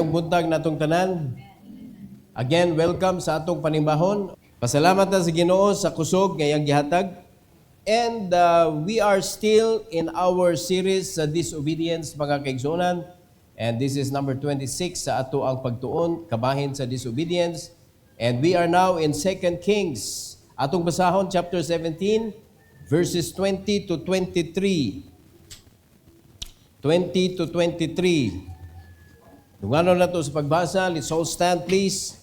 Mayong buntag natong tanan. Again, welcome sa atong panimbahon. Pasalamat na sa Ginoo sa kusog ngayang gihatag. And we are still in our series sa disobedience, mga kaigsunan. And this is number 26 sa ato ang pagtuon, kabahin sa disobedience. And we are now in 2 Kings. Atong basahon, chapter 17, verses 20 to 23. 20 to 23. Dungano na to sa pagbasa. Let's all stand, please.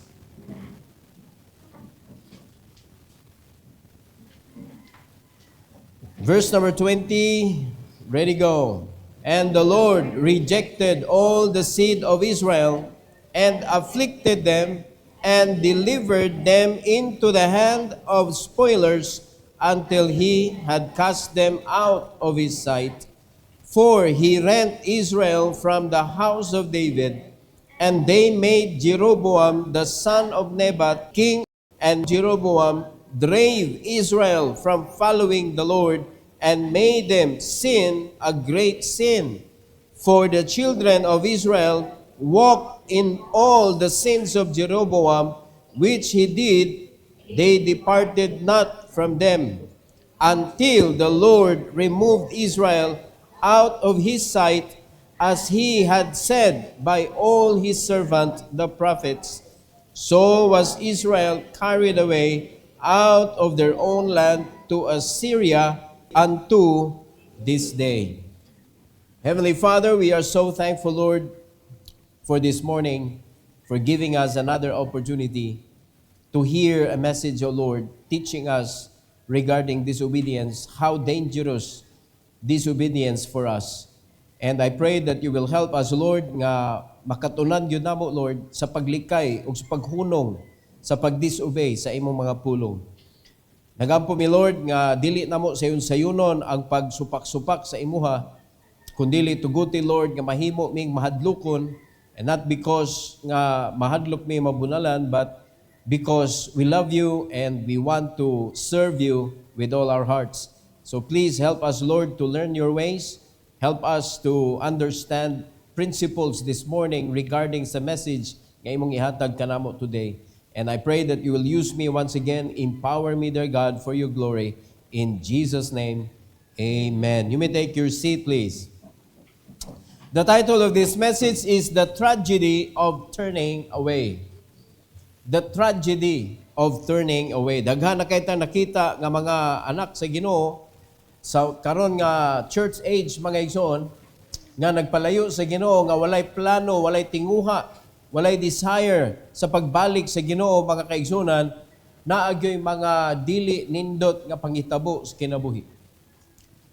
Verse number 20, ready, go. And the Lord rejected all the seed of Israel and afflicted them and delivered them into the hand of spoilers until he had cast them out of his sight. For he rent Israel from the house of David, and they made Jeroboam the son of Nebat king, and Jeroboam drave Israel from following the Lord, and made them sin a great sin. For the children of Israel walked in all the sins of Jeroboam, which he did, they departed not from them, until the Lord removed Israel out of his sight, as he had said by all his servants the prophets. So was Israel carried away out of their own land to Assyria unto this day. Heavenly Father, we are so thankful, Lord, for this morning, for giving us another opportunity to hear a message, O Lord, teaching us regarding disobedience, how dangerous disobedience for us. And I pray that you will help us, Lord, nga makatunan yun namo, Lord, sa paglikay o sa paghunong, sa pagdisobey sa imong mga pulong. Nagampo mi, Lord, nga dili namo sayon-sayonon ang pagsupak-supak sa imuha, kundili tuguti, Lord, nga mahimo ming mahadlukon, and not because nga mahadlok mi mabunalan, but because we love you and we want to serve you with all our hearts. So please help us, Lord, to learn your ways. Help us to understand principles this morning regarding sa message nga imong ihatag kanamo today. And I pray that you will use me once again. Empower me, dear God, for your glory. In Jesus' name, amen. You may take your seat, please. The title of this message is The Tragedy of Turning Away. The Tragedy of Turning Away. Daghan na kay ta nakita nga mga anak sa Ginoo sa karon nga church age, mga igsoon, nga nagpalayo sa Ginoo, nga walay plano, walay tinguha, walay desire sa pagbalik sa Ginoo, mga kaigsunan, naagyoy mga dili nindot nga pangitabo sa kinabuhi.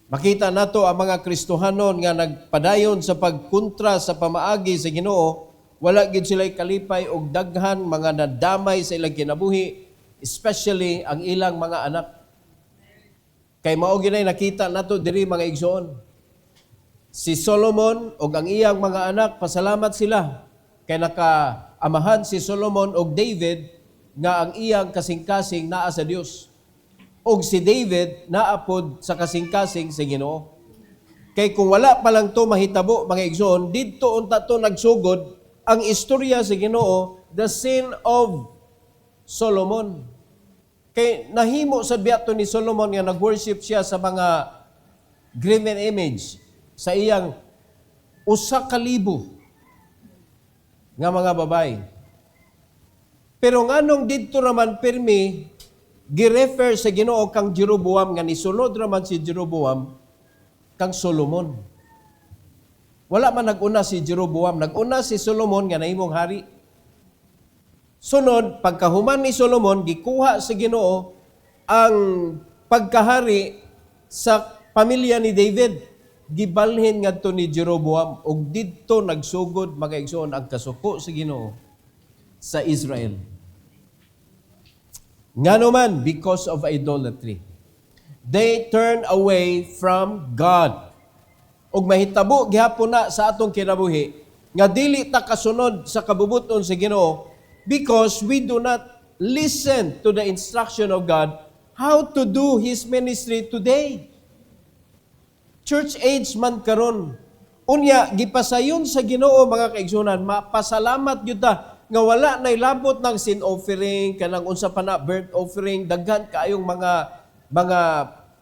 Makita nato ang mga Kristohanon nga nagpadayon sa pagkontra sa pamaagi sa Ginoo, wala gid sila kalipay og daghan mga nadamay sa ilang kinabuhi, especially ang ilang mga anak. Kay mao ginay nakita nato diri, mga igsoon. Si Solomon ug ang iyang mga anak, pasalamat sila kay nakaamahan si Solomon ug David nga ang iyang kasing-kasing naa sa Dios. Ug si David naapod sa kasing-kasing sa Ginoo. Kay kung wala pa lang to mahitabo, mga igsoon, didto unta to nagsugod ang istorya sa Ginoo, the sin of Solomon. Kay nahimo sa biyato ni Solomon nga nag-worship siya sa mga graven image sa iyang 1,000 nga mga babay. Pero nganong didto raman pirmi gi-refer sa Ginoo kang Jeroboam, nga nisunod raman si Jeroboam kang Solomon. Wala man nag-una si Jeroboam, nag-una si Solomon nga nahimong hari. Sunod, pagkahuman ni Solomon, gikuha sa Ginoo ang pagkahari sa pamilya ni David. Gibalhin ngadto ni Jeroboam ug didto nagsugod, mga igsoon, ang kasuko sa Ginoo sa Israel. Ngano man, because of idolatry. They turn away from God. Ug mahitabo gihapon na sa atong kinabuhi nga dili ta kasunod sa kabubuton sa Ginoo, because we do not listen to the instruction of God how to do His ministry today. Church age man karon, Unya, gipasayon sa Ginoo mga kaigsunan, mapasalamat yun ta, nga wala na ilabot ng sin offering, kanang unsa pa na burnt offering, daghan kaayong mga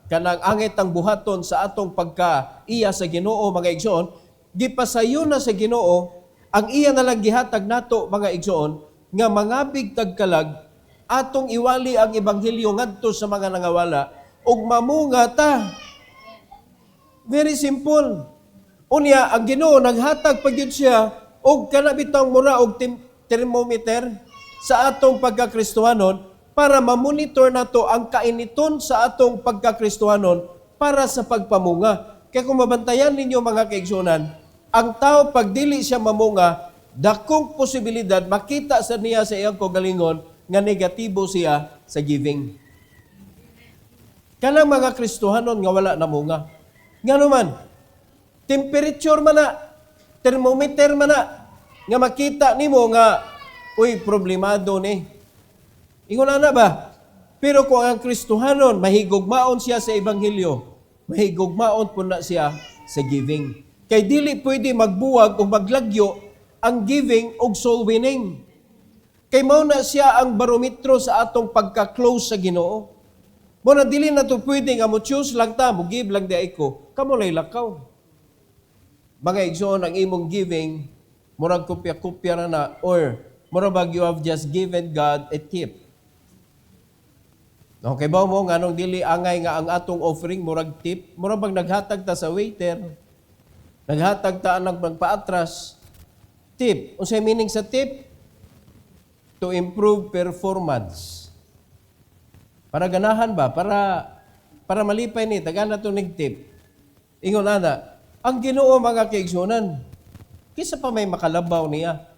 kanang angit ang buhaton sa atong pagka-iya sa Ginoo mga igsoon, gipasayon na sa Ginoo, ang iya na lang gihatag nato mga igsoon, nga mangabig tagkalag, atong iwali ang ebanghelyo ngadto sa mga nangawala, ug mamunga ta. Very simple. Unya, ang Ginoo naghatag pa gyud siya og kanabitang mura og thermometer sa atong pagkakristohanon para mamonitor nato ang kainiton sa atong pagkakristohanon para sa pagpamunga. Kaya kung mabantayan ninyo mga kaigsunan, ang tao pag dili siya mamunga, dakong posibilidad makita sa niya sa iyang kagalingon nga negatibo siya sa giving. Kanang mga Kristohanon nga wala na munga. Nga naman, temperature man na, thermometer man na, nga makita nimo nga, uy, problemado ni. Ingon na ba? Pero kung ang Kristohanon, mahigugmaon siya sa Ebanghelyo, mahigugmaon po na siya sa giving. Kay dili pwede magbuwag o maglagyo ang giving o soul winning. Kay mao na siya ang barometro sa atong pagka-close sa Ginoo. Mo na dili na to pwede nga mo choose lang ta, mo give lang di ko, kamo lay lakaw. Mga igsoon, ang imong giving, murag kopya-kopya na, or murag you have just given God a tip. Okay ba mo, nga nung dili angay nga ang atong offering, murag tip, murag bang naghatag ta sa waiter, naghatag ta ang magpaatras, tip. Unsay meaning sa tip? To improve performance. Para ganahan ba? Para malipay ni, taga na to nag-tip. Ingon ana, ang Ginoo mga kaigsunan, kisa pa may makalabaw niya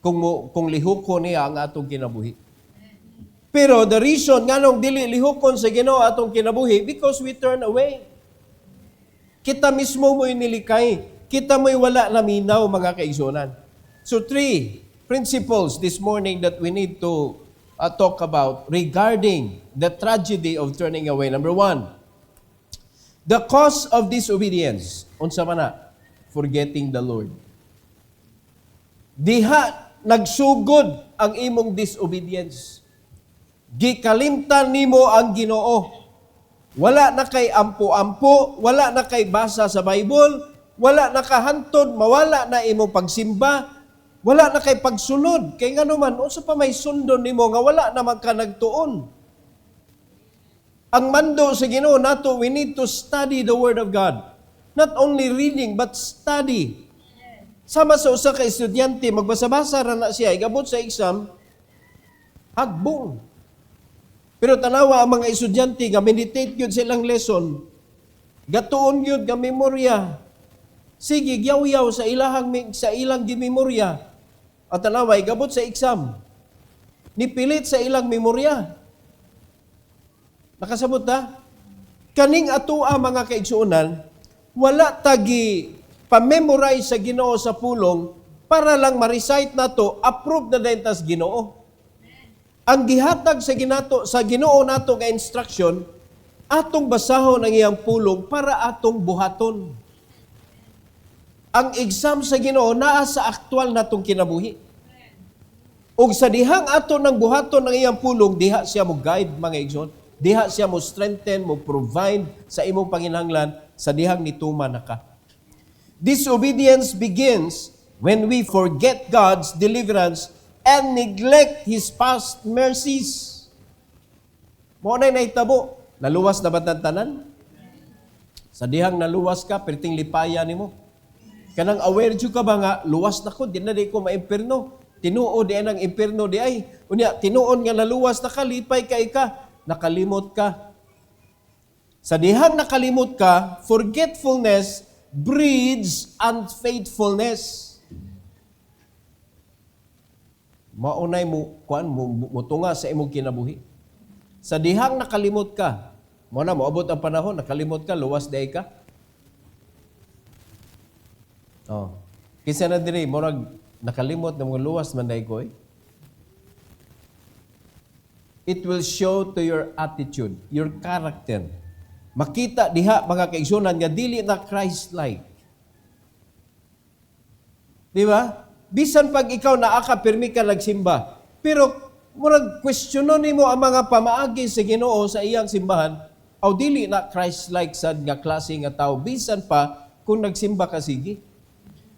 kung lihuko niya ang atong kinabuhi. Pero the reason nga nung dili lihukon sa Ginoo atong kinabuhi, because we turn away. Kita mismo mo'y nilikay. Kita mo'y wala na minaw mga kaigsunan. So 3 principles this morning that we need to talk about regarding the tragedy of turning away. Number 1, the cause of disobedience. Unsa man na? Forgetting the Lord. Diha nagsugod ang imong disobedience. Gikalimtan nimo ang Ginoo. Wala na kay ampo-ampo, wala na kay basa sa Bible, wala na kahantod, mawala na imong pagsimba, wala na kay pagsunod. Kay nga naman, unsa pa may sundon nimo nga wala naman ka nagtuon. Ang mando sa Ginoo nato, we need to study the Word of God. Not only reading, but study. Sama sa usa ka estudyante, magbasa-basa ra na siya, igabot sa exam, hagbong. Pero tanawa ang mga estudyante, nga meditate yun sa ilang lesson, gatuon yun, nga memorya. Sige, gyaw-yaw sa ilang gimemorya. At tanawa, igabot sa exam. Nipilit sa ilang memorya. Nakasabot na? Kaning atua mga kaigsuonan, wala tagi pa-memorize sa Ginoo sa pulong para lang ma-recite nato, approve na din tas Ginoo. Ang gihatag sa Ginoo nato nga instruction, atong basahon ang iyang pulong para atong buhaton. Ang exam sa Ginoo naa sa aktual natong kinabuhi. Ug sa dihang ato ng buhaton ng iyang pulong, diha siya mo guide mga igsoon, diha siya mo strengthen, mo provide sa imong panginahanglan sa dihang nituman na ka. Disobedience begins when we forget God's deliverance and neglect His past mercies. Mo na nahitabo, naluwas na ba tanan? Sa dihang naluwas ka, perting lipaya nimo. Kanang aware jud ka ba nga, luwas na ko, di na di ko maimperno. Tinuod di ang imperno di ay. Unya, tinuon nga naluwas na ka, lipay ka, nakalimot ka. Sa dihang nakalimot ka, forgetfulness breeds unfaithfulness. Maunay mo tunga sa imong kinabuhi. Sa dihang nakalimot ka, mo na moabot ang panahon, nakalimot ka, luwas day ka. Oh. Kisa na diri, morag nakalimot na mga luwas man day ko. It will show to your attitude, your character. Makita diha mga kaigsunan nga dili na Christ-like. Di ba? Bisan pag ikaw naa ka, pirmi ka nagsimba. Pero, murag questionon nimo ang mga pamaagi sa Ginoo sa iyang simbahan, aw dili na Christ-like sad nga klase nga tao, bisan pa kung nagsimba ka sige.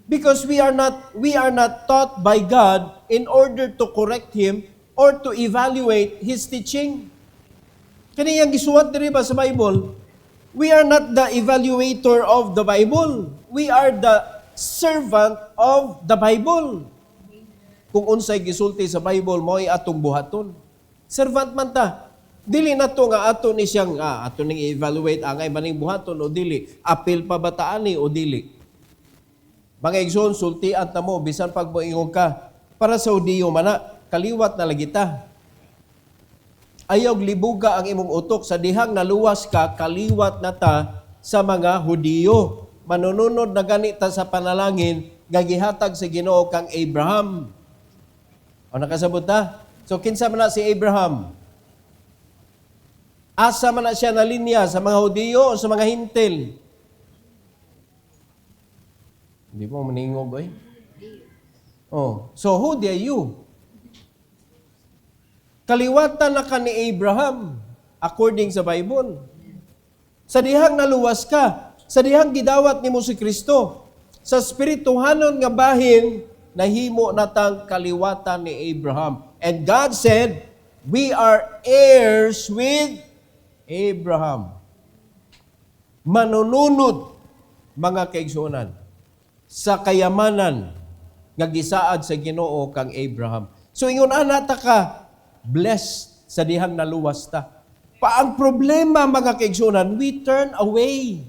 Because we are not taught by God in order to correct Him or to evaluate His teaching. Kaniyang gisuwat diri ba sa Bible, we are not the evaluator of the Bible. We are the servant of the Bible. Kung unsay gisulti sa Bible, mo'y atong buhaton. Servant man ta. Dili na to nga ato ni siyang, ato ning i-evaluate, angay maning buhaton o dili. Apil pa ba taani o dili. Mga igsoon, sultian ta mo, bisan pag moingon ka, para sa Hudiyo mana, kaliwat na lagi ta. Ayaw libuga ang imong utok, sa dihang naluwas ka, kaliwat na ta sa mga Hudiyo. Manununod na ganita sa panalangin, gagihatag sa Ginoo kang Abraham. O nakasabot na? So, kinsa man na si Abraham? Asa man na siya na linya sa mga Hudiyo o sa mga Hintil? Hindi mo maningog, eh. Oh, so who are you? Kaliwatan na ka ni Abraham, according sa Bible. Sa dihang naluwas ka, sa dihang gidawat nimo si Kristo, sa spirituhanon nga bahin, nahimo natang kaliwatan ni Abraham. And God said, we are heirs with Abraham. Manununod, mga kaigsunan, sa kayamanan nga gisaad sa Ginoo kang Abraham. So ingon ana ta ka, blessed sa dihang naluwas ta. Ang problema, mga kaigsunan, we turn away.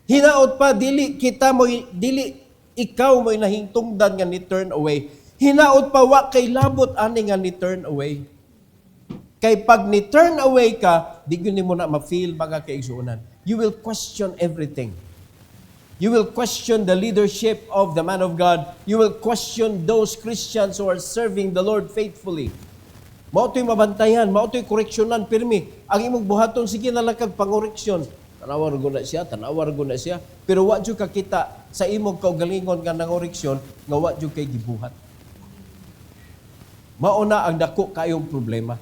Hinaot pa, dili ikaw mo'y nahingtungdan nga ni turn away. Hinaot pa, wa kay labot ani nga ni turn away. Kay pag ni turn away ka, di gyud mo na ma-feel, mga kaigsunan. You will question everything. You will question the leadership of the man of God. You will question those Christians who are serving the Lord faithfully. Mautoy mabantayan, mautoy koreksyonan, pirmi. Ang imong buhaton, sige na lang kag pangoreksyon. Tanawar guna siya. Pero wa jud ka kita sa imong kaugalingon nga nangoreksyon, nga wa jud kay gibuhat. Mauna ang dako kayong problema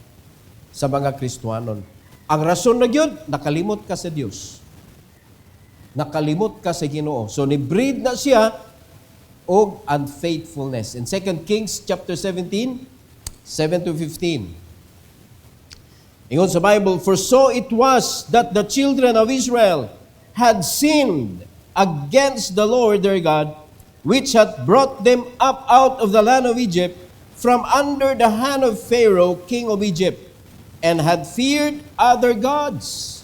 sa mga Kristiyanon. Ang rason na gyud, nakalimot ka sa Dios. Nakalimot ka sa Ginoo. So ni-breed na siya og unfaithfulness. In 2 Kings chapter 17, 7-15. Ingon sa Bible, for so it was that the children of Israel had sinned against the Lord their God, which hath brought them up out of the land of Egypt from under the hand of Pharaoh, king of Egypt, and had feared other gods,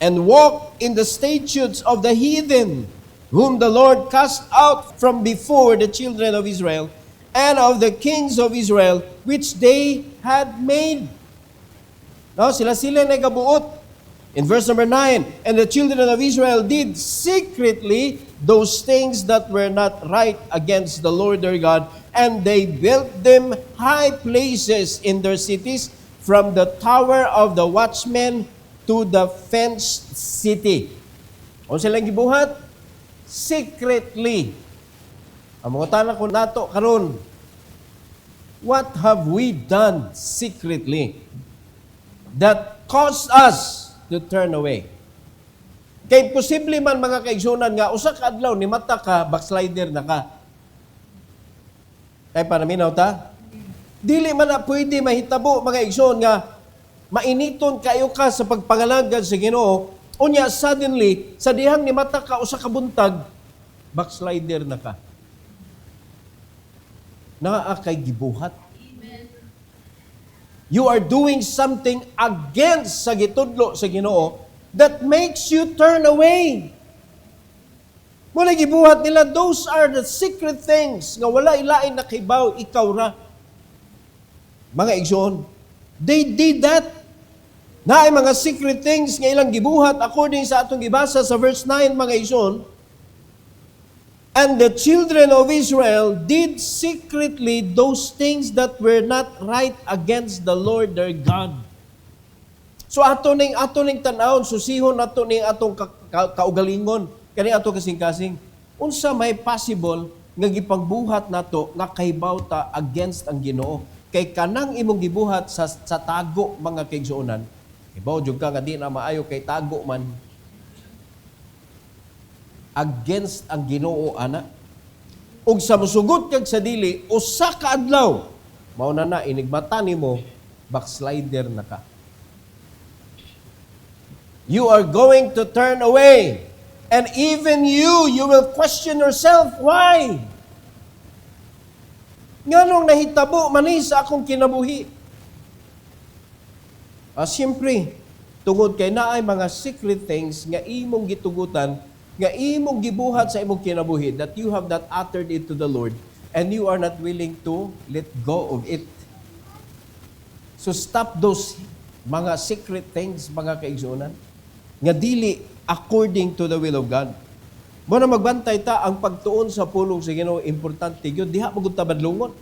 and walked in the statutes of the heathen, whom the Lord cast out from before the children of Israel, and of the kings of Israel, which they had made. No, sila nagabuot. In verse number 9, and the children of Israel did secretly those things that were not right against the Lord their God, and they built them high places in their cities, from the tower of the watchmen to the fenced city. O silang gibuhat? Secretly. Ang mga tanan ko nato karon, what have we done secretly that caused us to turn away? Kay posible man, mga kaigsunan, nga usa ka adlaw ni mata ka, backslider na ka. Kay para minaw ta? Dili man na pwede mahitabo, mga igsoon, nga mainiton kayo ka sa pagpangalagad sa Ginoo, unya suddenly, sa dihang ni mata ka usa ka buntag, backslider na ka. Naa kay gibuhat. You are doing something against sa gitudlo sa Ginoo that makes you turn away. Mula gibuhat nila, those are the secret things nga wala ilain na kibaw, ikaw ra. Mga igsoon, they did that. Na ay mga secret things nga ilang gibuhat according sa atong gibasa sa verse 9, mga igsoon. And the children of Israel did secretly those things that were not right against the Lord their God. So ato ning tan-awon, susihon ato ning atong kaugalingon, kani ato kasing-kasing. Unsa may possible nga gipagbuhat nato nga kahibaw ta against ang Ginoo. Kay kanang imong gibuhat sa tago mga kaigsuonan, ibaw jud ka nga di na maayo kay tago man against ang Ginoo ana. Ug sa musugot kag sa dili usa ka adlaw mao na inigmata nimo backslider na ka. You are going to turn away. And even you will question yourself, why? Nganong nahitabo mani sa akong kinabuhi? Siyempre, tungod kay naay mga secret things nga imong gitugutan, nga imong gibuhat sa imong kinabuhi, that you have not uttered it to the Lord, and you are not willing to let go of it. So stop those mga secret things, mga kaigsuonan, nga dili according to the will of God. Mo na magbantay ta ang pagtuon sa pulong sa Ginoo importante gyud diha magud ta badlungon.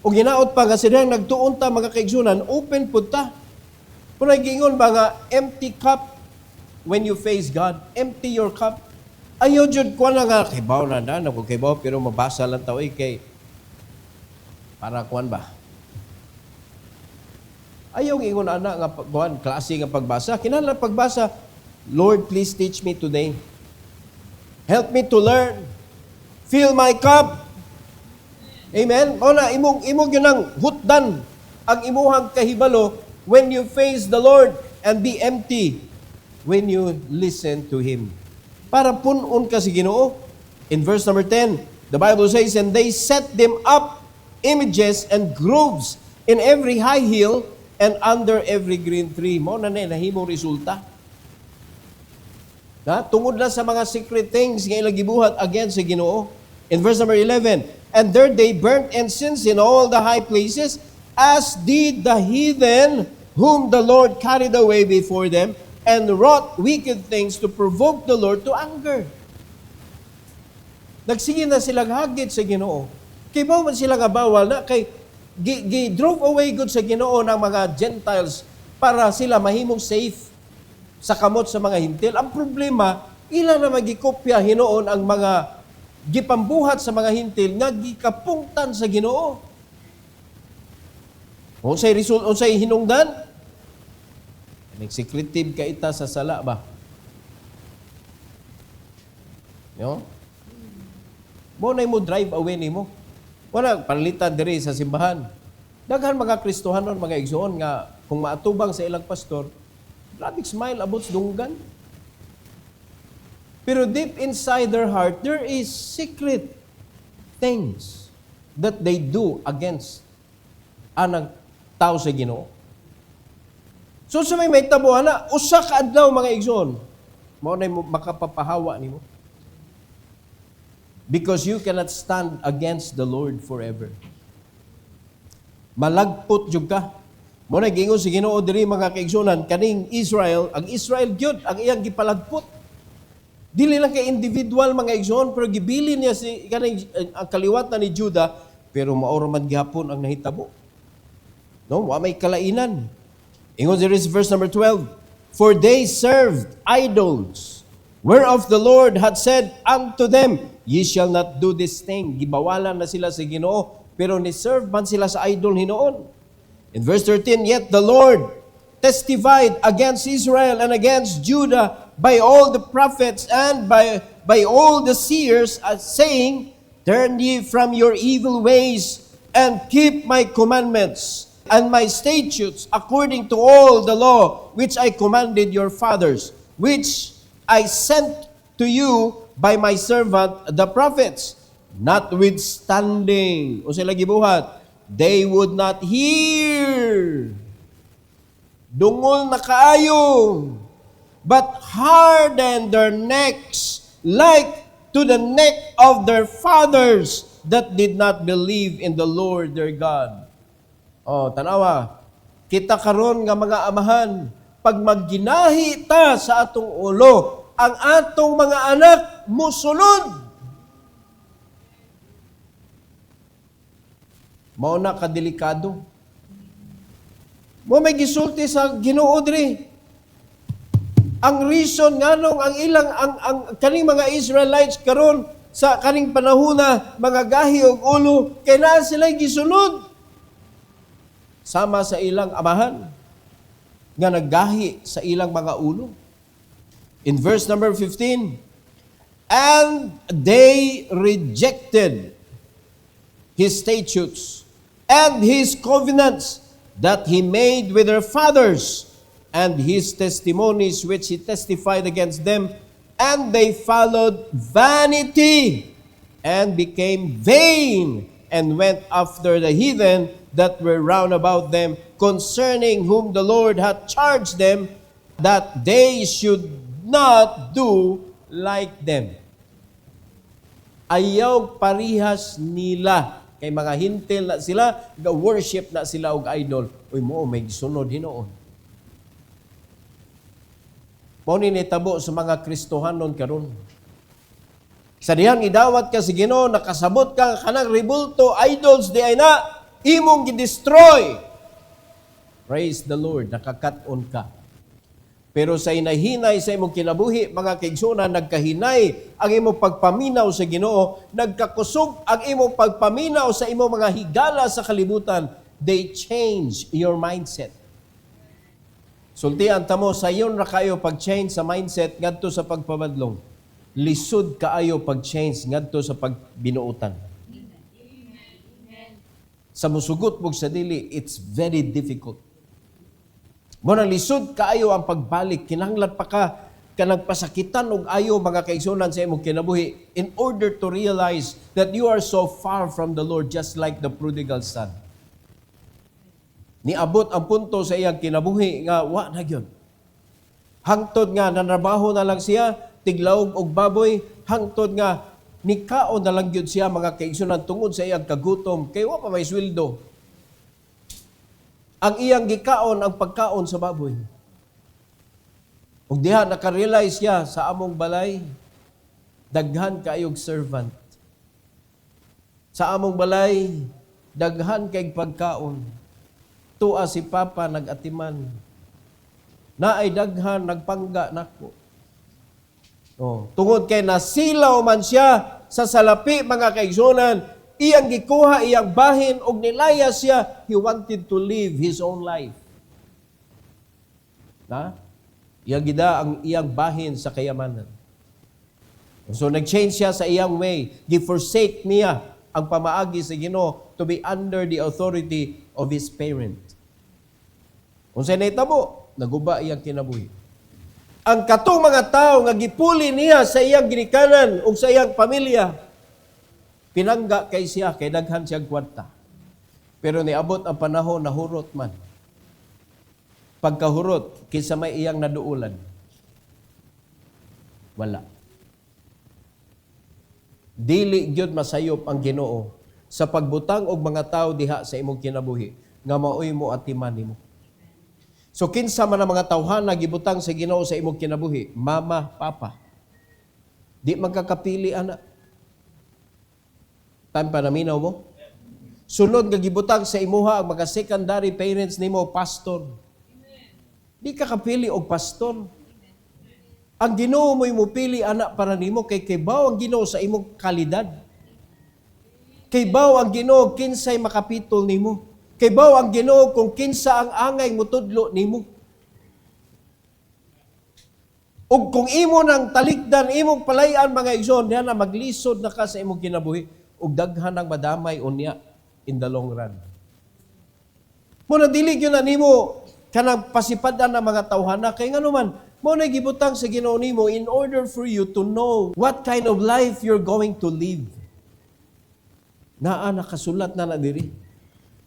O ginaot pa nga sila nagtuon ta mga kaigsunan, open pud ta. Kung giingon ba nga empty cup when you face God, empty your cup. Ayaw jud ko na nga kibaw na kibaw pero mabasa lang ta kay para kuan ba. Ayaw ingon ana nga kuan klase nga pagbasa. Kinahanglan pagbasa, Lord, please teach me today. Help me to learn. Fill my cup. Amen? O na, imong yun ang hutdan ang imuhang kahibalo when you face the Lord and be empty when you listen to Him. Para punon ka si Ginoo. In verse number 10, the Bible says, and they set them up images and groves in every high hill and under every green tree. Mo na nahimong resulta. Tungod na sa mga secret things nga ilang gibuhat against sa Ginoo. In verse number 11, and there they burnt incense in all the high places, as did the heathen whom the Lord carried away before them, and wrought wicked things to provoke the Lord to anger. Nagsige na silang hagit sa Ginoo. Kay ba man sila nga bawal na kay drove away good sa Ginoo ng mga Gentiles para sila mahimong safe sa kamot sa mga hintil. Ang problema, ila na magikopya hinoon ang mga gipambuhat sa mga hintil nga gikapungtan sa Ginoo. Unsay hinungdan? Nagsekretive ka ita sa sala ba? No? Mo na mo drive away nimo. Wala panlitan diri sa simbahan. Daghan mga Kristohanon, mga igsoon nga kung maatubang sa ilang pastor, grabe smile about dunggan. Pero deep inside their heart, there is secret things that they do against anang tao sa Ginoo. So sa may tabuhan na, usa ka adlaw mga igsoon, mao na makapapahawa nimo. Because you cannot stand against the Lord forever. Malagpot jud ka. Mo na gingon si Ginoo diri mga kaigsunan kaning Israel, ang Israel gyud ang iyang gipalagpot. Dili lang kay individual mga igsoon pero gibilin niya si kaning ang kaliwatan ni Juda pero maoro man gihapon ang nahitabo. No, wa may kalainan. Ingon diri sa verse number 12, for they served idols, whereof the Lord had said unto them, ye shall not do this thing. Gibawalan na sila sa Ginoo pero ni-serve man sila sa idol hinoon. In verse 13, yet the Lord testified against Israel and against Judah by all the prophets and by all the seers, saying, turn ye from your evil ways and keep my commandments and my statutes according to all the law which I commanded your fathers, which I sent to you by my servant the prophets. Notwithstanding, o sila gibuhat, they would not hear. Dungol na kaayo, but harden their necks like to the neck of their fathers that did not believe in the Lord their God. Oh, tanawa, kita karon nga mga amahan, pag magginahi ta sa atong ulo, ang atong mga anak musulod. Mao na kadelikado. Mo may gisulti sa Ginoo diri. Ang reason nganong ang ilang ang kaning mga Israelites karon sa kaning panahuna, mga gahi og ulo, kay naa sila'y gisunod. Sama sa ilang amahan, nga naggahi sa ilang mga ulo. In verse number 15, and they rejected his statutes and his covenants that he made with their fathers, and his testimonies which he testified against them, and they followed vanity and became vain and went after the heathen that were round about them, concerning whom the Lord hath charged them that they should not do like them. Ayaw parihas nila. Kay mga hintil na sila, ga-worship na sila og idol. Uy mo, may sunod hinoon. Mao ni nitabo sa mga Kristohanon karon. Sa dihang idawat ka sa Ginoo, nakasabot ka kanang rebulto, idols di ay na, imong gidestroy. Praise the Lord, nakakaton ka. Pero sa inahinay sa imong kinabuhi, mga kaigsunan, nagkahinay ang imong pagpaminaw sa Ginoo, nagkakusog ang imong pagpaminaw sa imong mga higala sa kalibutan. They change your mindset. Sultian tamo, sa iyon ra kayo pag-change sa mindset ngadto sa pagpabadlong. Lisod kaayo pag-change ngadto sa pagbinuotan. Sa musugot mong sa dili, it's very difficult. Muna lisod kaayo ang pagbalik, kinahanglan pa ka nagpasakitan og ayo mga kaigsunan sa imong kinabuhi in order to realize that you are so far from the Lord, just like the prodigal son. Niabot ang punto sa iyang kinabuhi nga wa na gyud. Hangtod nga nanrabaho na lang siya, tiglaog og baboy, hangtod nga nikaon na lang gyud siya mga kaigsunan tungod sa iyang kagutom kay wa pa may sweldo. Ang iyang gikaon ang pagkaon sa baboy. Ug diha naka-realize siya sa among balay, daghan kaayog servant. Sa among balay, daghan kay pagkaon. Tua si Papa nag-atiman. Naay daghan nagpangga nako. Oh, tungod kay nasilaw man siya sa salapi mga kaigsunan, iyang gikuha, iyang bahin, og nilaya siya, he wanted to live his own life. Na? Iyang gida ang iyang bahin sa kayamanan. So nag-change siya sa iyang way. Gi-forsake niya ang pamaagi sa Ginoo to be under the authority of his parent. Kung sa naitabo, naguba iyang kinabuhi. Ang katong mga tao nga gipuli niya sa iyang ginikanan o sa iyang pamilya, pinangga kay siya, kay daghan siyang kwarta. Pero niabot ang panahon, nahurot man. Pagkahurot, kinsa may iyang naduulan. Wala. Dili gyud masayop ang Ginoo sa pagbutang og mga tao diha sa imong kinabuhi nga maoy mo atiman nimo. So kinsa man ang mga tawhana gibutang sa Ginoo sa imong kinabuhi, mama, papa. Di magkakapili anak. Tanpa naminaw mo? Sunod nga gibutang sa imuha ang mga secondary parents nimo, pastor. Di ka kapili og pastor. Ang Ginoo mo'y mupili anak para nimo kay baw ang Ginoo sa imong kalidad. Kay baw ang Ginoo kinsay makapitol nimo. Kay baw ang Ginoo kung kinsa ang angay mutudlo nimo. Ug kung imo nang talikdan, imong palayan mga igsoon, diha na maglisod na ka sa imong kinabuhi ug daghan ang madamay unya in the long run. Muna dili gyud na nimo kanang pasipadan ang mga tawhana kay nganuman mo na gibutang sa Ginoo nimo in order for you to know what kind of life you're going to live. Naa nakasulat na diri.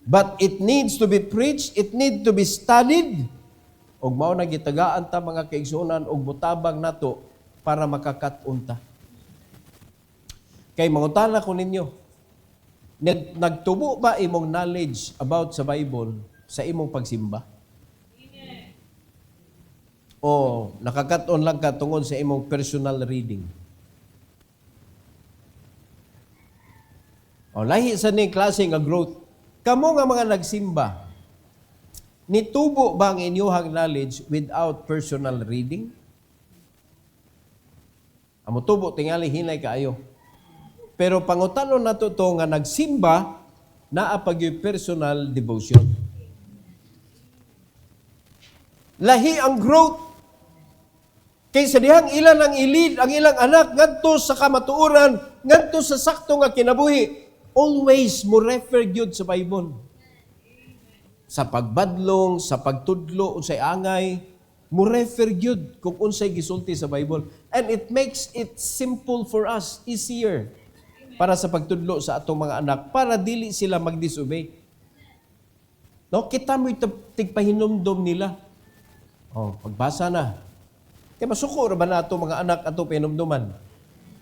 But it needs to be preached, it needs to be studied. Og mao na gitagaan ta mga kaigsunan og butabang nato para makakatunta. Kay mangutana ko ninyo, nagtubo ba imong knowledge about sa Bible sa imong pagsimba? O nakakaton lang ka tungod sa imong personal reading? O lahi sa ning klase nga growth. Kamo nga mga nagsimba, nitubo ba ang inyong knowledge without personal reading? Amo tubo tingali hinay kaayo. Pero pangutanon nato to nga nagsimba naa pag yung personal devotion. Lahi ang growth. Kaysa dihang ilan ang ilid, ang ilang anak, ngadto sa kamatuoran, ngadto sa sakto nga kinabuhi, always mo refer gyud sa Bible. Sa pagbadlong, sa pagtudlo, unsay angay, mo refer gyud kung unsay gisulti sa Bible. And it makes it simple for us, easier para sa pagtudlo sa atong mga anak, para dili sila mag-disobey. No, kita mo tigpahinumdom nila. Oh, pagbasa na. Kaya masuko ra ba na ato mga anak ato pahinumduman?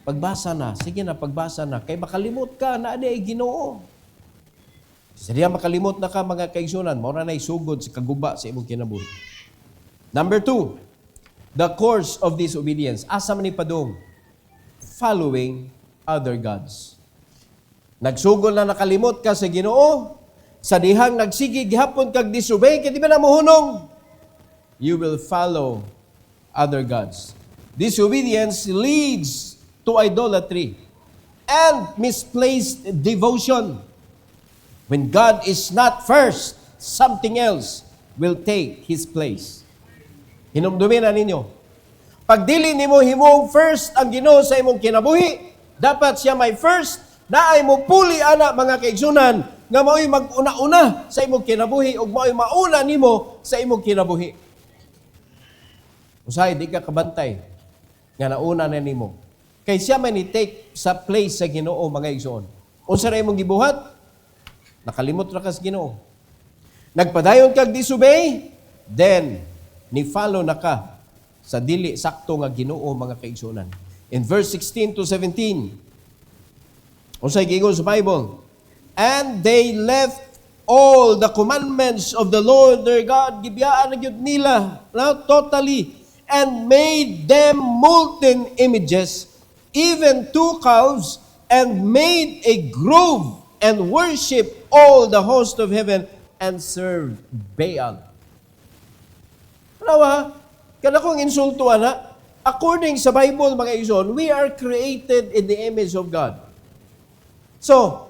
Pagbasa na, sige na, pagbasa na. Kaya makalimot ka na ay Ginoo. Sa diya makalimot na ka mga kaigsunan, maura na isugod sa kaguba sa imong kinabuhi. Number 2, the course of disobedience. Asa man ni padung? Following other gods. Nagsugol na nakalimot ka sa Ginoo, sa dihang nagsigi gihapon kag disobey, kaya di ba na mohunong? You will follow other gods. Disobedience leads to idolatry and misplaced devotion. When God is not first, something else will take His place. Hinumdumin na ninyo. Pag dili nimo himong first ang Ginoo sa imong kinabuhi, dapat siya may first, na ay mo puli ana mga kaigsunan, nga mao'y mag-una-una sa imong kinabuhi, o mao'y mauna nimo sa imong kinabuhi. Usahay, di ka kabantay, nga nauna na nimo. Kay siya man i-take sa place sa Ginoo mga igsoon. Unsa ra imong gibuhat? Nakalimot ra ka sa Ginoo. Nagpadayon kag disobey, then ni follow na ka sa dili sakto nga Ginoo mga kaigsunan. In verse 16 to 17, unsay giingon sa Bible? And they left all the commandments of the Lord their God, gibiyaan na gyud nila, totally, and made them molten images, even 2 calves, and made a grove, and worship all the host of heaven, and served Baal. Ano kada kong insulto ana, according sa Bible mga igsoon, we are created in the image of God. So,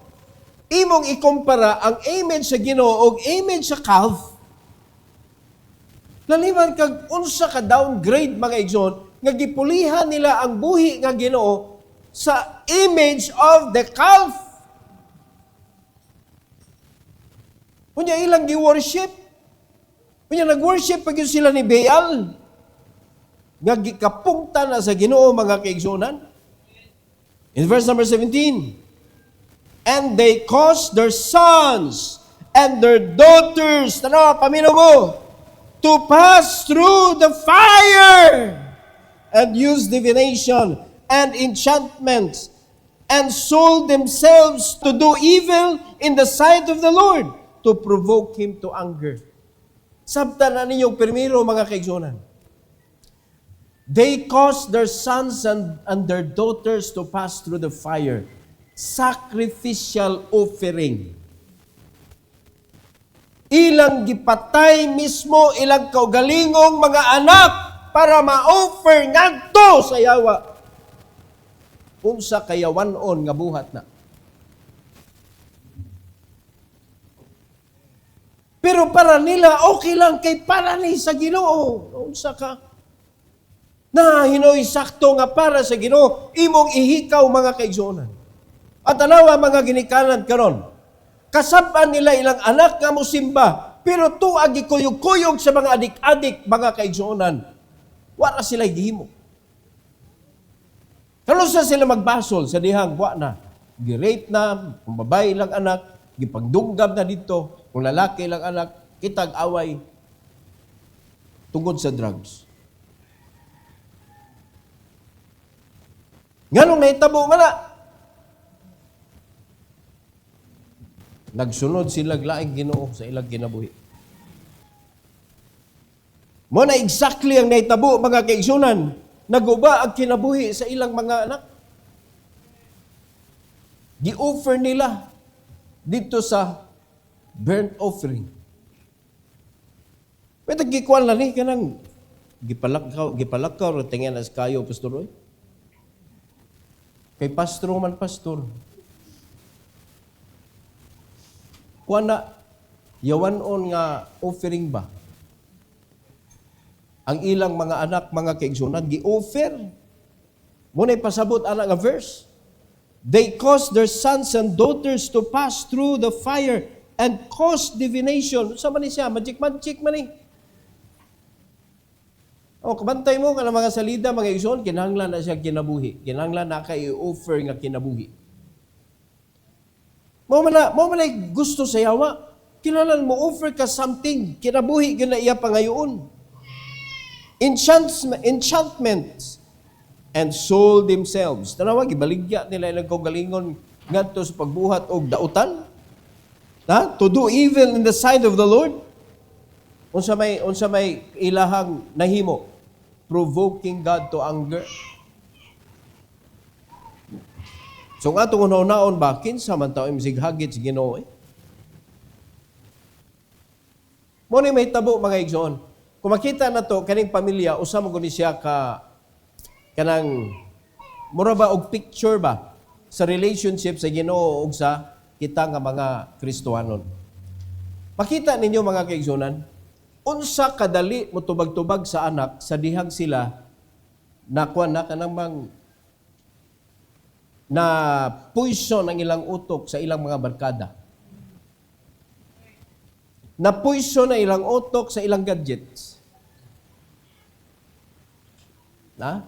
imong ikumpara ang image sa Ginoo og image sa calf, laliman kag unsa ka downgrade mga igsoon nga gipulihan nila ang buhi nga Ginoo sa image of the calf. Unya ilang gi-worship. Unya nag-worship pag sila ni Baal. Nga gikapungta na sa Ginoo mga kaigsunan. In verse number 17, and they caused their sons and their daughters, pamino mo, to pass through the fire and use divination and enchantments and sold themselves to do evil in the sight of the Lord to provoke Him to anger. Sabta na ninyong primero mga kaigsunan. They caused their sons and their daughters to pass through the fire. Sacrificial offering. Ilang gipatay mismo, ilang kaugalingong mga anak para ma-offer ngadto sa yawa. Unsa kayawanon nga buhat na. Pero para nila, okay lang kay para ni sa Ginoo. Unsa ka? Na hinoy sakto nga para sa Ginoo, imong ihikaw mga kaigsuonan. At alawa mga ginikanan karon, kasab-an nila ilang anak nga mosimba, pero tuag gikuyog-kuyog sa mga adik-adik mga kaigsuonan. Wala sila gihimo. Kano sa sila magbasol sa dihang wa na, gi-rape na, kung babae lang anak, gipagdunggam na dito, kung lalaki lang anak, kitag away tungod sa drugs. Nganong nahitabo nga na? Nagsunod sila laing Ginoo sa ilang kinabuhi. Mo na exactly ang nahitabo mga kaigsunan, naguba ang kinabuhi sa ilang mga anak. Gi-offer nila dito sa burnt offering. Pwede gikuan lang ni kanang gipalakaw tingin as kayo, Pastor Roy. Kay pastor man pastor. Kuan na, yawanon nga offering ba? Ang ilang mga anak, mga kaigsunan, gi-offer. Muna'y pasabot ana nga verse. They caused their sons and daughters to pass through the fire and cause divination. Sa man siya, magic man eh. O, kabantay mo ka ng mga salida, mga igsoon, kinahanglan na siya kinabuhi. Kinahanglan na ka i-offer nga kinabuhi. Mo man gusto sa yawa. Kinahanglan mo offer ka something, kinabuhi gyud na iya pangayoon. Enchantments and sold themselves. Tanawa, gibaligya nila ilang kaugalingon ngadto sa pagbuhat og dautan. Ha? To do evil in the sight of the Lord. Unsa may ilahang nahimo, provoking God to anger. So nga itong unaon ba, kinsa man tao imsighagit sa Ginoo eh. Muna may tabo mga igsoon. Kung makita na to, kaning pamilya, usama ko ni siya kanang mura ba og picture ba sa relationship sa Ginoo ug sa kita nga mga Kristohanon. Makita ninyo mga kaigsunan, unsa kadali mo tubag-tubag sa anak sa dihang sila nakuha na kanang na puison ang ilang utok sa ilang mga barkada. Na puison na ilang utok sa ilang gadgets. Na?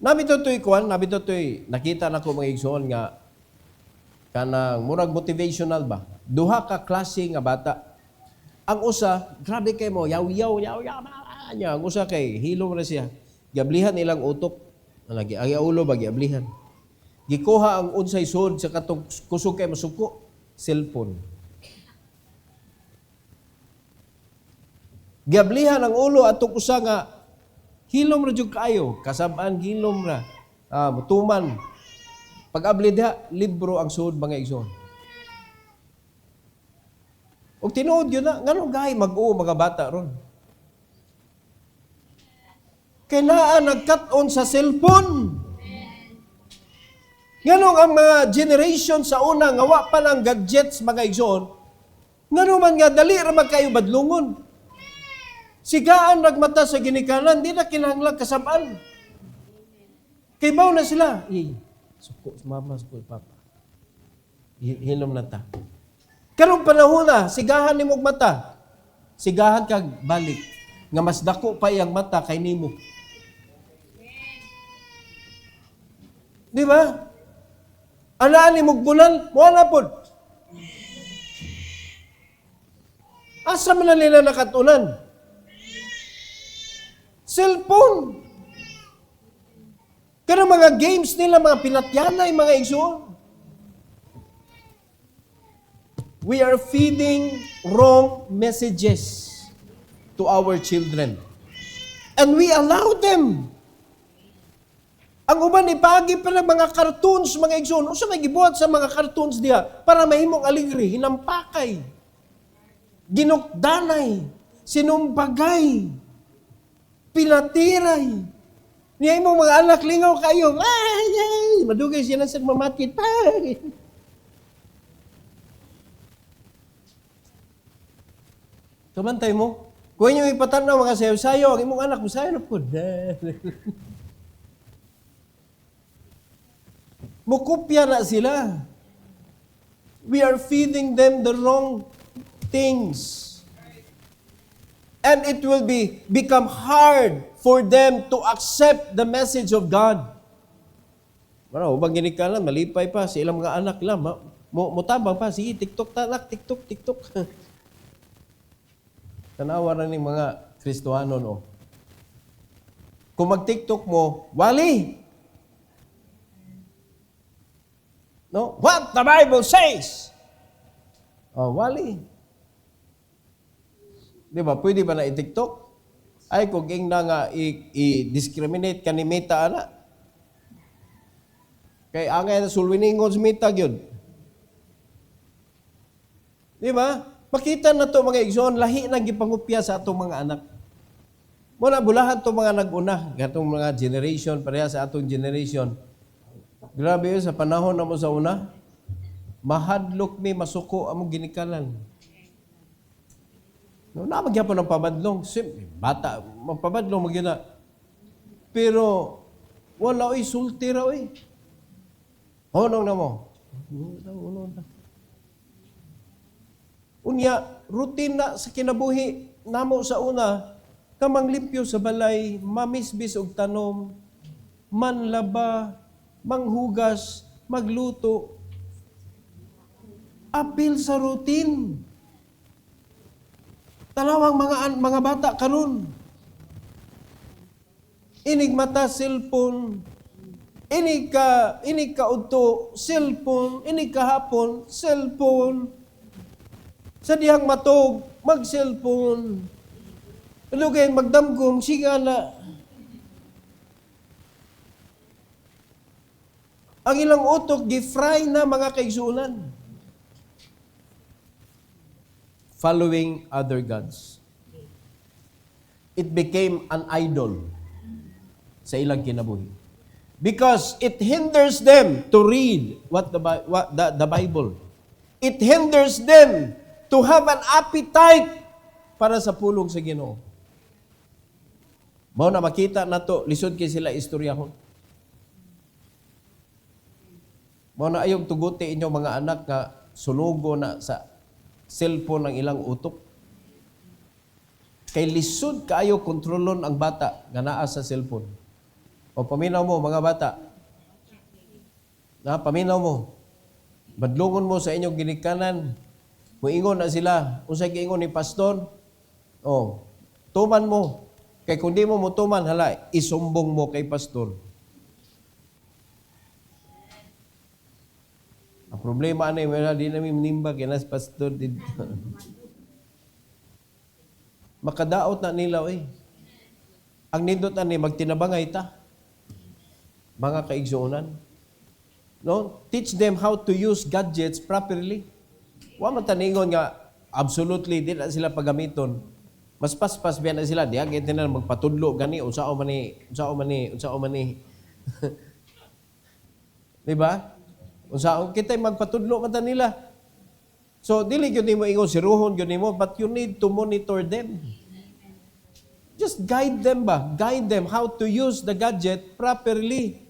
Nabitotoy, nakita na ko mga igsoon nga kanang murag motivational ba? Duha ka klase nga bata. Ang usa, grabe kay mo, yaw niya. Ang usa kay hilom na siya. Giablihan ilang utok. Lagi ang ulo ba giablihan. Gikuha ang unsay sud sa katong kusog kay masuko, cellphone. Giablihan ang ulo atong usa nga hilom ra jud kaayo, kasab-an hilom ra. Mutuman. Pag-abli diha, libro ang sud mga igsoon. Og tinuod yun na, nganong gahi mag-uo mga bata ron. Kaya naa nagkat-on sa cellphone. Nganong ang mga generation sa una, nga wa pa ng gadgets mga igsoon, nganong man nga dali ra magkayo badlungon. Sigaan nagmata sa ginikanan, di na kinahanglan kasab-an. Kay baw na sila. Suko, mama, suko, papa. Hilom na ta. Karong panahon na, sigahan ni mong mata. Sigahan kag balik. Nga mas dako pa iyang mata kay nimo. Di ba? Anaan ni mong bulan, wala po. Asa man na nila nakatunan? Cellphone. Pero mga games nila, mga pinatyanay, mga igsoon. We are feeding wrong messages to our children. And we allow them. Ang uban ipagi pa ng mga cartoons, mga igsoon. O sa may gibuhat sa mga cartoons diha para mahimong aligri, hinampakay, ginukdanay, sinumbagay, pilatiray. Niya imong mga anak lingaw kayo. Ay, madugay siya na sa mamakit. Kamantay mo. Kung inyo ipatanaw mga sayo-sayo, ang imong anak mo sayo na po. Mukupya na sila. We are feeding them the wrong things. And it will become hard for them to accept the message of God. Mara, ubang ginikalan, malipay pa sa ilang mga anak lang. Mutabang pa, sige, TikTok tanak, TikTok. Tanawa na ng mga Kristohanon, no? Kung mag-TikTok mo, wali! No? What the Bible says! Oh, wali! Di ba? Pwede ba na i-TikTok? Ay, kung na nga i-discriminate ka ni Meta, ana. Kay angay na sulwiningon sa Meta, yun. Di ba? Makita na to mga igsoon, lahi na gipangupya sa atong mga anak. Muna, bulahan to mga nag-una, gatong mga generation, pareha sa atong generation. Grabe yun, sa panahon na mo sa una, mahadlok mi masuko among ginikalan. No, namagyapon ng pabadlong. Bata, magpabadlong magyana. Pero, wala oy, sulti ra oy. Honong na mo. Unya, routine na sa kinabuhi namo sa una, kamang limpyo sa balay, mamisbis og tanom, manlaba, manghugas, magluto. Apil sa routine. Talawang mga bata karon. Inig mata cellphone. Inig ka udto cellphone, inig kahapon cellphone. Sa dihang matog mag-cellphone. Lugay magdamgom sigala. Ang ilang utok gi-fry na mga kaigsunan. Following other gods. It became an idol sa ilang kinabuhi. Because it hinders them to read the Bible. It hinders them to have an appetite para sa pulong sa Ginoo. Mao na makita nato lisod kay sila istoryahon. Mao na ayog tuguti inyo mga anak nga sunugo na sa cellphone ng ilang utok. Kay lisod kaayo kontrolon ang bata nga naa sa cellphone. O paminaw mo mga bata. Paminaw mo. Badlungon mo sa inyong ginikanan. Muingon na sila. Unsay giingon ni pastor? Tuman mo. Kay kung di mo tuman, hala, isumbong mo kay pastor. Ang problema ano yung di namin menimba kaya nas pastor dito. Makadaot na nila Ang nindot ani magtinabangay ta. Mga kaigsuonan. No? Teach them how to use gadgets properly. Wa man taningon nga absolutely di na sila pagamiton. Mas paspas biya na sila diya gid na magpatudlo gani unsao man ni. Di ba? Unsa kitay magpatudlo man ta nila. So dili gyud nimo ingon siruhon gyud nimo, but you need to monitor them. Just guide them ba? Guide them how to use the gadget properly.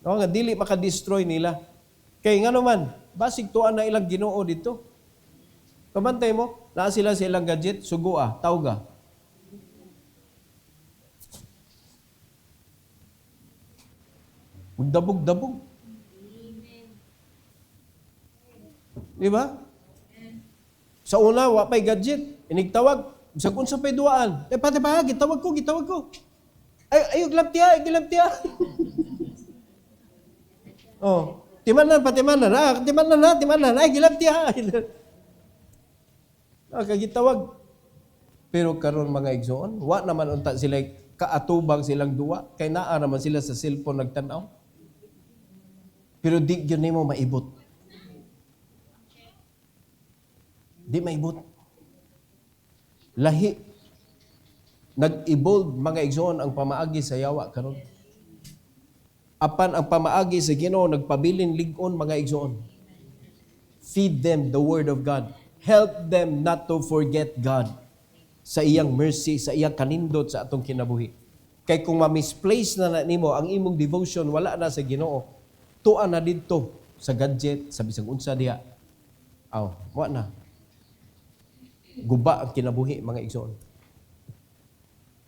No, nga dili maka-destroy nila. Kay ngano man, basig tuan na ilang Ginoo dito. Kabantay mo, naa sila sa ilang gadget, sugua, tawga. Dabog-dabog. Di ba? Sa una, wapay gadget. Inigtawag. Bisag unsa pay duaan. Pati pa, gitawag ko. Ay, gilap tiya. Timanan. Ay, gilap tiya. Kagitawag. Pero karon mga igsoon, wa naman unta sila kaatubang silang duwa. Kay naa naman sila sa cellphone nagtanaw. Pero di gyud nimo maibot. Di maibot. Lahi. Nag-evolve mga igsoon ang pamaagi sa yawa karon. Apan ang pamaagi sa Ginoo nagpabilin lig-on mga igsoon. Feed them the word of God. Help them not to forget God sa iyang mercy, sa iyang kanindot sa atong kinabuhi. Kay kung ma-misplace na nimo ang imong devotion wala na sa Ginoo, tuan na didto sa gadget, sa bisag unsa diha. Wa na. Guba ang kinabuhi mga igsoon.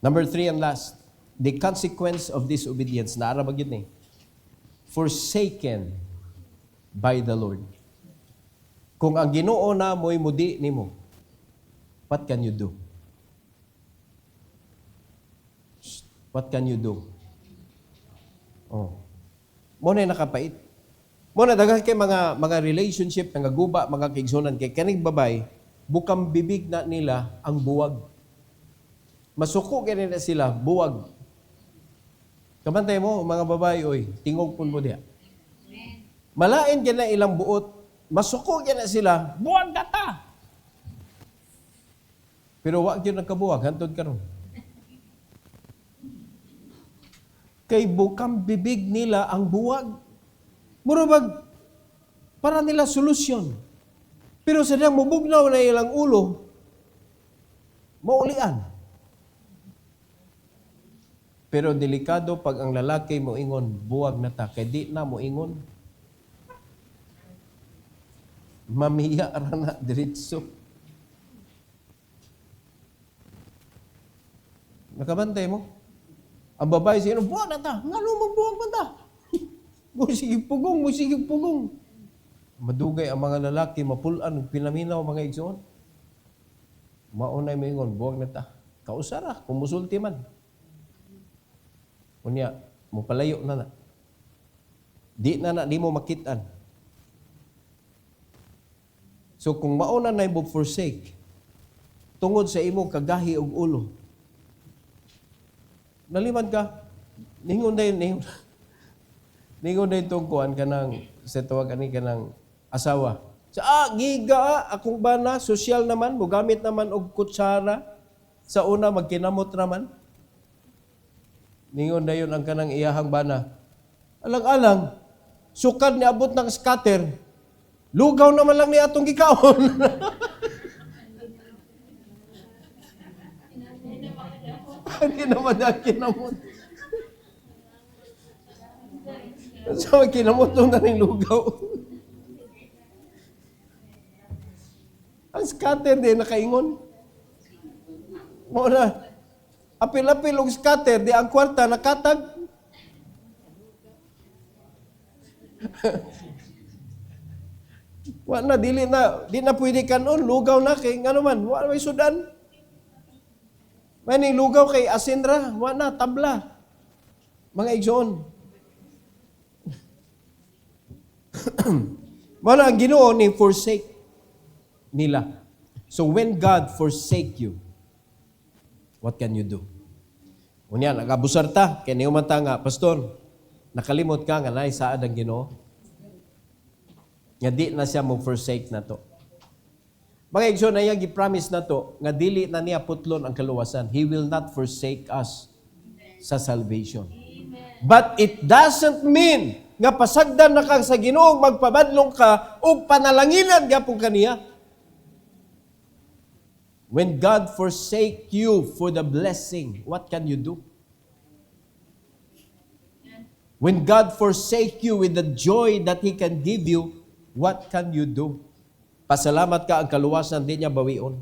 Number 3 and last, the consequence of disobedience. Naara ba gyud ni? Forsaken by the Lord. Kung ang Ginoo na mo'y mudi nimo, what can you do? What can you do? Mo na nakapait. Mo na daghan kay mga relationship nga guba, mga kaigsunan kay kaning babay, bukang bibig na nila ang buwag. Masuko kay na sila buwag. Kamantay mo mga babae tingog pun mo diha. Malain gyud na ilang buot. Masuko gyud na sila, buwag ta. Pero wa gyud nagkabuwag hantod karon. Kay bukang bibig nila ang buwag. Murabag, para nila solusyon. Pero sa diyang mubugnaw na ilang ulo, maulian. Pero delikado pag ang lalaki mo ingon, buwag na ta, kay di na mo ingon. Mamiya ra na diretso. Nakabantay mo? Ang babae siya, buwag na ta, nga lumang buwag man ta. Musig pugong. Madugay ang mga lalaki, mapulan, pinaminaw mga igsoon. Maunay mo ingon, buwag na ta. Kausara, kumusulti man. Unya, mupalayo na. Di mo makitaan. So kung mauna na mo forsake, tungod sa imo kagahi og ulo, nalimad ka, ningon na yung tungkuan ka ng, sa tawag ka ng asawa. Giga, akong bana, sosyal naman, mugamit naman og kutsara, sa una magkinamot naman. Ningon na yun ang kanang iyahang bana. Alang-alang, sukad ni abot ng scatter, lugaw naman lang ni atong gikaon. Hindi naman ang kinamot. So, kinamot nung na rin lugaw. Ang scatter din, nakaingon. Muna, apil-apil og scatter, di ang kwarta nakatag. Wala na, di na pwede kanon, lugaw na kay, nga naman, wala may sudan. May lugaw kay asinra, wala na, tabla. Mga igsoon. Wala ang Ginoo ni forsake nila. So when God forsake you, what can you do? Unya, nagabusar ta, kaya niyo mata nga, Pastor, nakalimot ka nga na isaad ang Ginoo. Nga di na siya mo forsake na to. Mga igsoon na yung gipromise na to, nga dili na niya putlon ang kaluwasan. He will not forsake us sa salvation. But it doesn't mean nga pasagdan na ka sa Ginoo, magpabadlong ka, o panalanginan gapong kaniya. When God forsake you for the blessing, what can you do? When God forsake you with the joy that He can give you, what can you do? Pasalamat ka ang kaluwasan, di niya bawion.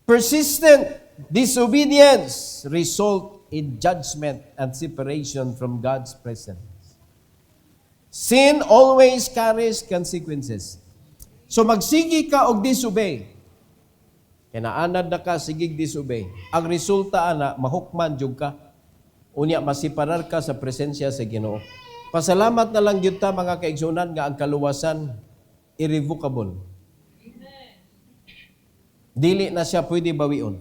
Persistent disobedience result in judgment and separation from God's presence. Sin always carries consequences. So magsigi ka og disobey. Kinaanad na ka, sigig disobey. Ang resulta ana, mahukman jud ka. Unya, masiparar ka sa presensya sa Ginoo. Pasalamat na lang yun ta, mga kaigsunan, nga ang kaluwasan, irrevocable. Dili na siya pwede bawion.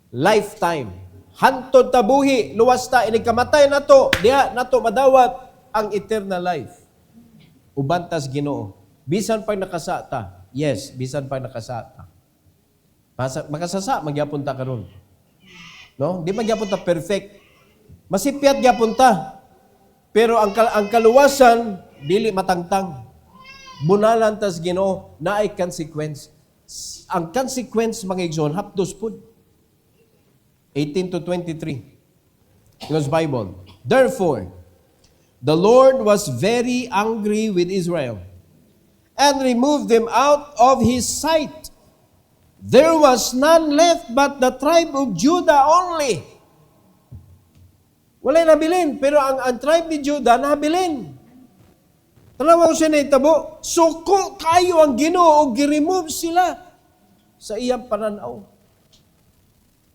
Lifetime. Hantod tabuhi, luwas ta, inikamatay na to, diha na to madawat ang eternal life. Ubantas Ginoo. Bisan pag nakasata, yes, bisan pag nakasata. Makasasa, magyapon ta karon. No? Di magyapon ta perfect. Masipyat gyapon ta. Pero ang kaluwasan, dili matangtang. Bunalan tas Ginoo, naay consequence. Ang consequence, mga igsoon, hapdos pud. 18 to 23. God's Bible. Therefore, the Lord was very angry with Israel and removed them out of His sight. There was none left but the tribe of Judah only. Walay nabilin, pero ang tribe ni Judah nabilin. Tanawa ko siya na itabo, suko kayo ang Ginoo o giremove sila sa iyang pananaw.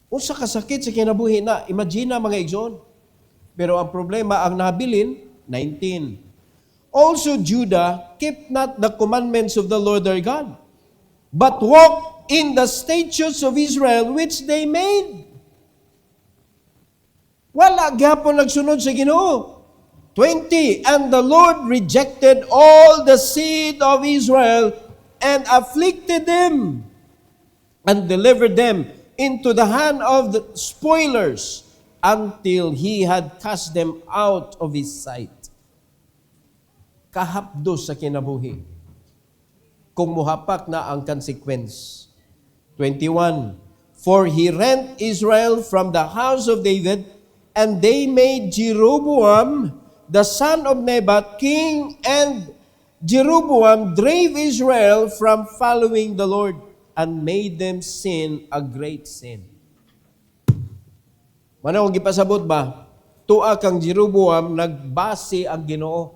Unsa kasakit sa kinabuhi na, imagine mga igsoon. Pero ang problema, ang nabilin, 19. Also Judah kept not the commandments of the Lord their God, but walked in the statutes of Israel which they made. Wala gyapon nagsunod sa Ginoo. 20. And the Lord rejected all the seed of Israel and afflicted them and delivered them into the hand of the spoilers until He had cast them out of His sight. kahapdos sa kinabuhi kung muhapak na ang consequence. 21, for he rent Israel from the house of David, and they made Jeroboam, the son of Nebat, king, and Jeroboam drave Israel from following the Lord and made them sin a great sin. Manong gipasabot ba? Tuwa kang Jeroboam, nagbase ang Ginoo.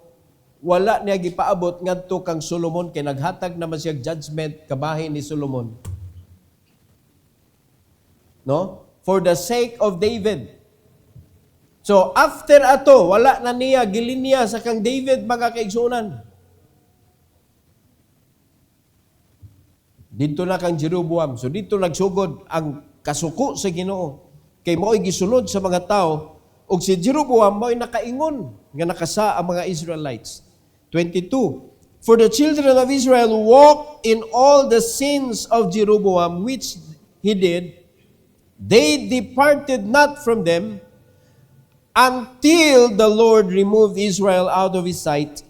Wala niya gipaabot ngadto kang Solomon, kay naghatag naman siya judgment kabahin ni Solomon. No? For the sake of David. So, after ato, wala na niya, gilinya sa kang David, mga kaigsunan. Dito na kang Jeroboam. So, dito nagsugod ang kasuko sa Ginoo. Kay mo'y gisunod sa mga tao, ug si Jeroboam mo'y nakaingon nga nakasa ang mga Israelites. 22, for the children of Israel walked in all the sins of Jeroboam, which he did. They departed not from them until the Lord removed Israel out of his sight,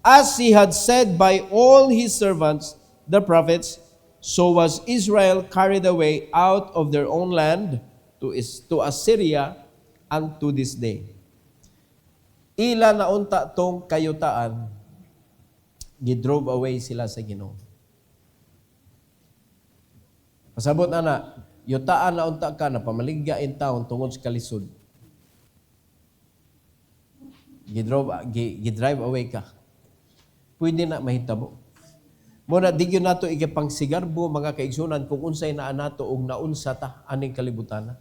as he had said by all his servants, the prophets. So was Israel carried away out of their own land to Assyria unto this day. Ila na unta tong kayutaan, gidrove away sila sa Ginoo. Pasabot na, yutaan na unta ka, na pamaligya in taon tungod sa kalisod. Gidrive away ka. Pwede na mahitabo. Muna, digyo nato ikipang sigarbo, mga kaigsunan, kung unsay naa nato og naunsa ta aning kalibutan.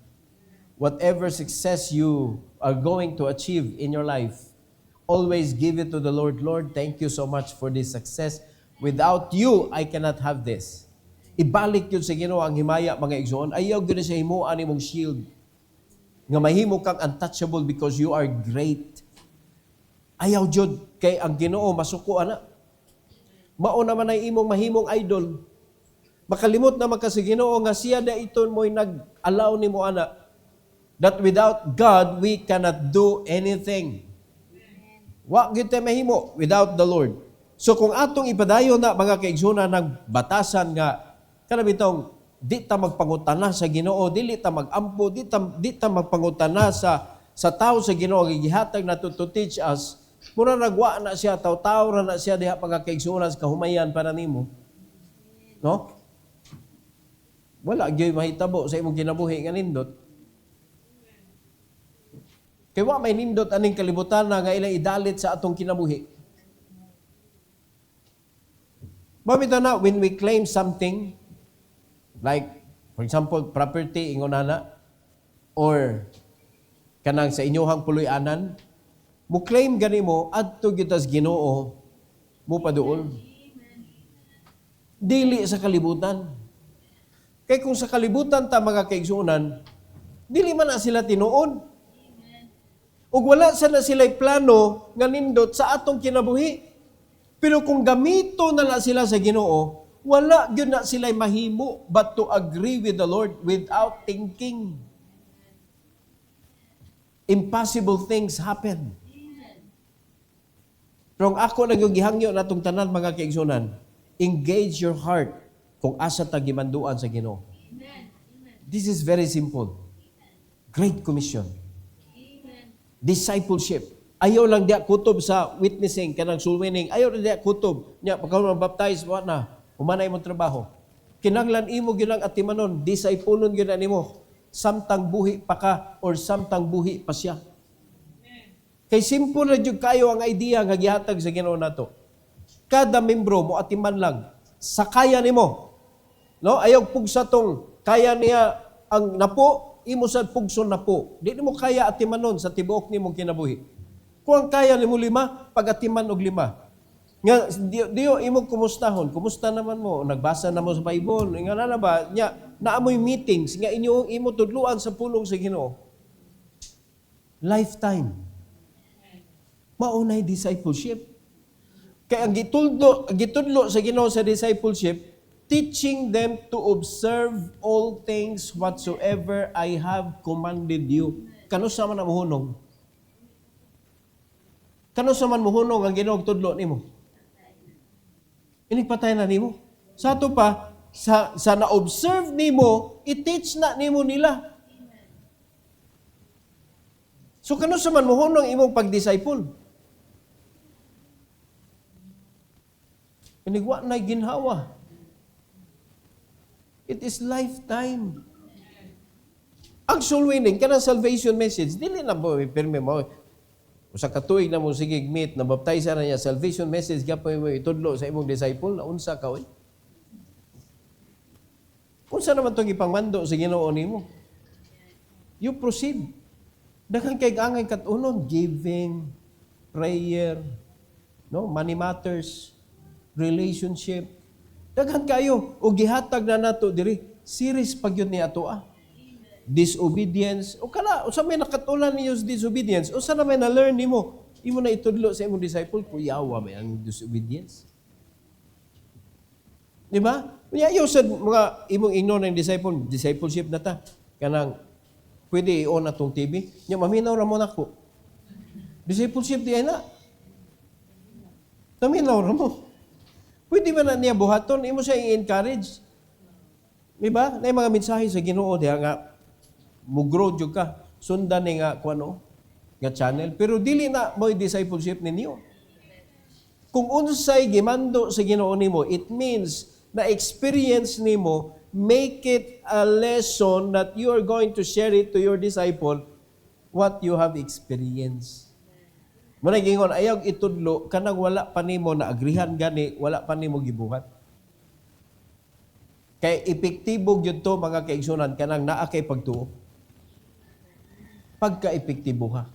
Whatever success you are going to achieve in your life, always give it to the Lord. Lord, thank you so much for this success. Without you, I cannot have this. Ibalik yun sa Ginoo ang himaya, mga igsoon. Ayaw yun sa himuan imong shield. Nga mahimo kang untouchable because you are great. Ayaw jud kay ang Ginoo masuko ana. Mao naman ay imong mahimong idol. Makalimot na magka sa Ginoo nga siya da iton mo'y nag-allow nimo ana. That without God, we cannot do anything. Wa gyud tay mahimo without the Lord. So kung atong ipadayon na mga kaigsunan ng batasan nga kanabitong di ta magpangutana sa Ginoo, dili ta magampo, di ta magpangutana sa tao sa Ginoo gihatag nato to teach us. Mura nagwa na siya, taw-taw ra na siya diha mga kaigsunan sa kahumayan para nimo. No? Wala gyud mahitabo sa imong kinabuhi nga nindot. Kaya wa may nindot aning kalibutan na nga ilang idalit sa atong kinabuhi. Mamita na, when we claim something, like, for example, property, ingonana, or kanang sa inyohang puloy-anan, mo claim gani mo, adto gitas Ginoo, mo paduol. Dili sa kalibutan. Kaya kung sa kalibutan ta mga kaigsunan, dili man na sila tinuon. Ug wala sana sila'y plano nga nindot sa atong kinabuhi. Pero kung gamito na sila sa Ginoo, wala gyud na sila'y mahimo but to agree with the Lord without thinking. Impossible things happen. Pero ako lang yung gihangyo na itong tanan mga kaigsunan, engage your heart kung asa ta gimanduan sa Ginoo. This is very simple. Great Commission. Discipleship. Ayaw lang diya kutob sa witnessing, kanang soul winning. Ayaw lang diya kutob. Nya, pagka mabaptize, wala na. Humanay mong trabaho. Kinanglan imo ginang atimanon, disipulon gina nimo. Samtang buhi pa ka or samtang buhi pa siya. Kay simple na jud kayo ang idea nga gihatag sa Ginoo nato. Kada membro mo atiman lang sa kaya nimo. No? Ayaw pugsa tong kaya niya ang napo, imo sa pugson na po. Di mo kaya atimanon sa tibuok nimong kinabuhi. Kung ang kaya nimo 5, pag-atiman og 5. Nga diyo imo kumustahon. Kumusta naman mo? Nagbasa na mo sa Bible. Nga na ba? Nya naamoy meetings nga imo tudluan sa pulong sa Ginoo. Lifetime. Maunay discipleship. Kaya ang gitudlo sa Ginoo sa discipleship, teaching them to observe all things whatsoever I have commanded you. Kano sa man ang hunong? Kano sa man muhunong ang Ginoo tudlo nimo? Inipatay na nimo. Sa ato pa, sa na-observe nimo, i-teach na nimo nila. So kano sa man muhunong imong pag-disciple? Inigwa na ginhawa. It is lifetime. Ang soul winning, kanang salvation message, dili na mo, pirmi mo, usa ka tuig na mo sige meet, na baptize na niya, salvation message, gapoy mo itudlo sa imong disciple, na unsa ka, oy? Unsa naman itong ipangmando sa Ginoo nimo? You proceed. Daghang kay angay katunon, giving, prayer, no, money matters, relationship. Daghan kayo o gihatag na nato diri. Series pag yun ni ato disobedience. O kala, usa may nakatulan niyo sa disobedience. Usa na may na-learn nimo. Imo na itudlo sa imong disciple, kuyawa may ang disobedience. Di ba? Ayaw sa mga imong ignon ng discipleship na ta. Kanang, pwede i-on na tong TV. Nya, maminaw ra mo na ko. Discipleship di ay na. Maminaw ra mo. Pwede ba na niya buhaton? Imo siya i-encourage. Diba? Na yung mga mensahe sa Ginoo diha nga mugrow jud ka. Sundan ni nga kuano nga channel. Pero dili na mo discipleship ninyo. Kung unsay gimando sa Ginoo nimo, it means na experience nimo, make it a lesson that you are going to share it to your disciple what you have experienced. Muna gingon, ayaw itudlo, kanang wala pa nimo na agrihan gani, wala pa nimo gibuhat. Kay epektibo gyud to mga kaigsunan, kanang naa kay pagtuo. Pagka-epektibo ha.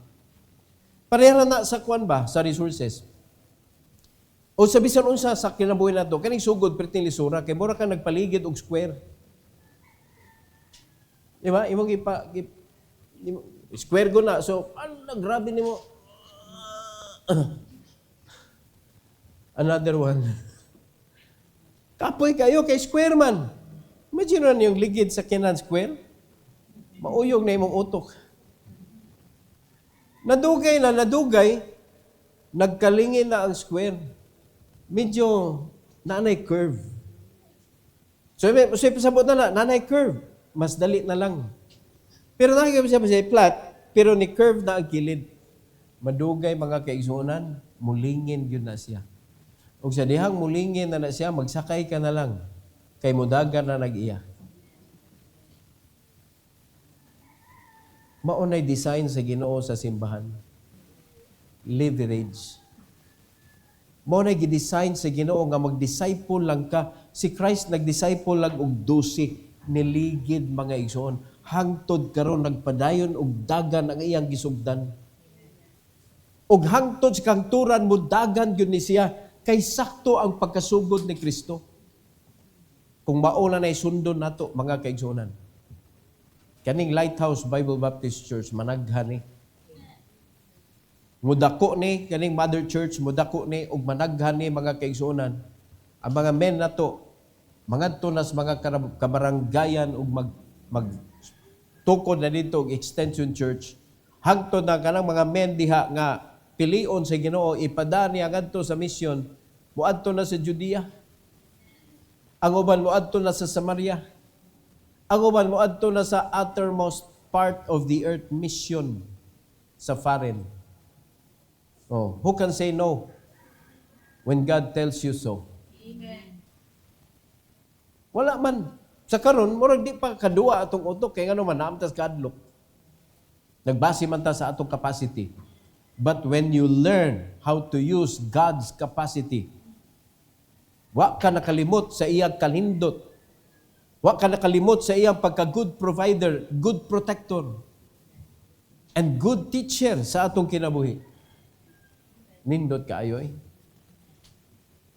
Pareha na sa kwan ba, sa resources. O sa bisan unsa sa kinabuhi nato, kaning sugod perting lisura, kay mura ka nagpaligid og square. Di ba? Imong square go na, so, grabe nimo. Another one. Kapoy kayo kay square man. Imagine na yung ligid sa kinan square. Mauyog na imong utok. Nadugay, nagkalingin na ang square. Medyo nanay curve. So pasabot na nanay curve. Mas dali na lang. Pero nakikita siya flat, pero ni curve na ang kilid. Madugay mga kaigsunan, mulingin yun na siya. O sa dihang mulingin na siya, magsakay ka na lang. Kay mudagan na nag-iya. Maunay design sa Ginoo sa simbahan. Leverage. Maunay gidesign sa Ginoo nga mag-disciple lang ka. Si Christ nag-disciple lang og 12 niligid mga igsoon. Hangtod karon nagpadayon og dagan ang iyang gisugdan. Og hangtod sa kangturan mo dagan gyud ni siya kay sakto ang pagkasugod ni Kristo. Kung mauna na isundon nato mga kaigsunan. Kaning Lighthouse Bible Baptist Church managhan ni. Mudako ni kaning Mother Church mudako ni og managhan ni mga kaigsunan. Ang mga men nato mangadto nas mga kabaranggayan og mag tukod na dito og extension church. Hangtod na kanang mga men diha nga pilion sa Ginoo ipada niya ngadto sa mission muadto na sa Judea, ang uban muadto na sa Samaria, ang uban muadto na sa uttermost part of the earth mission sa foreign. Oh, who can say no when God tells you so? Amen. Wala man sa karon murag di pa kadua atong utok kay ngano man naamtas kadlok. Nagbase man ta sa atong capacity. But when you learn how to use God's capacity, wa ka nakalimot sa iyang kalindot. Wa ka nakalimot sa iyang pagka-good provider, good protector, and good teacher sa atong kinabuhi. Nindot ka ayoy.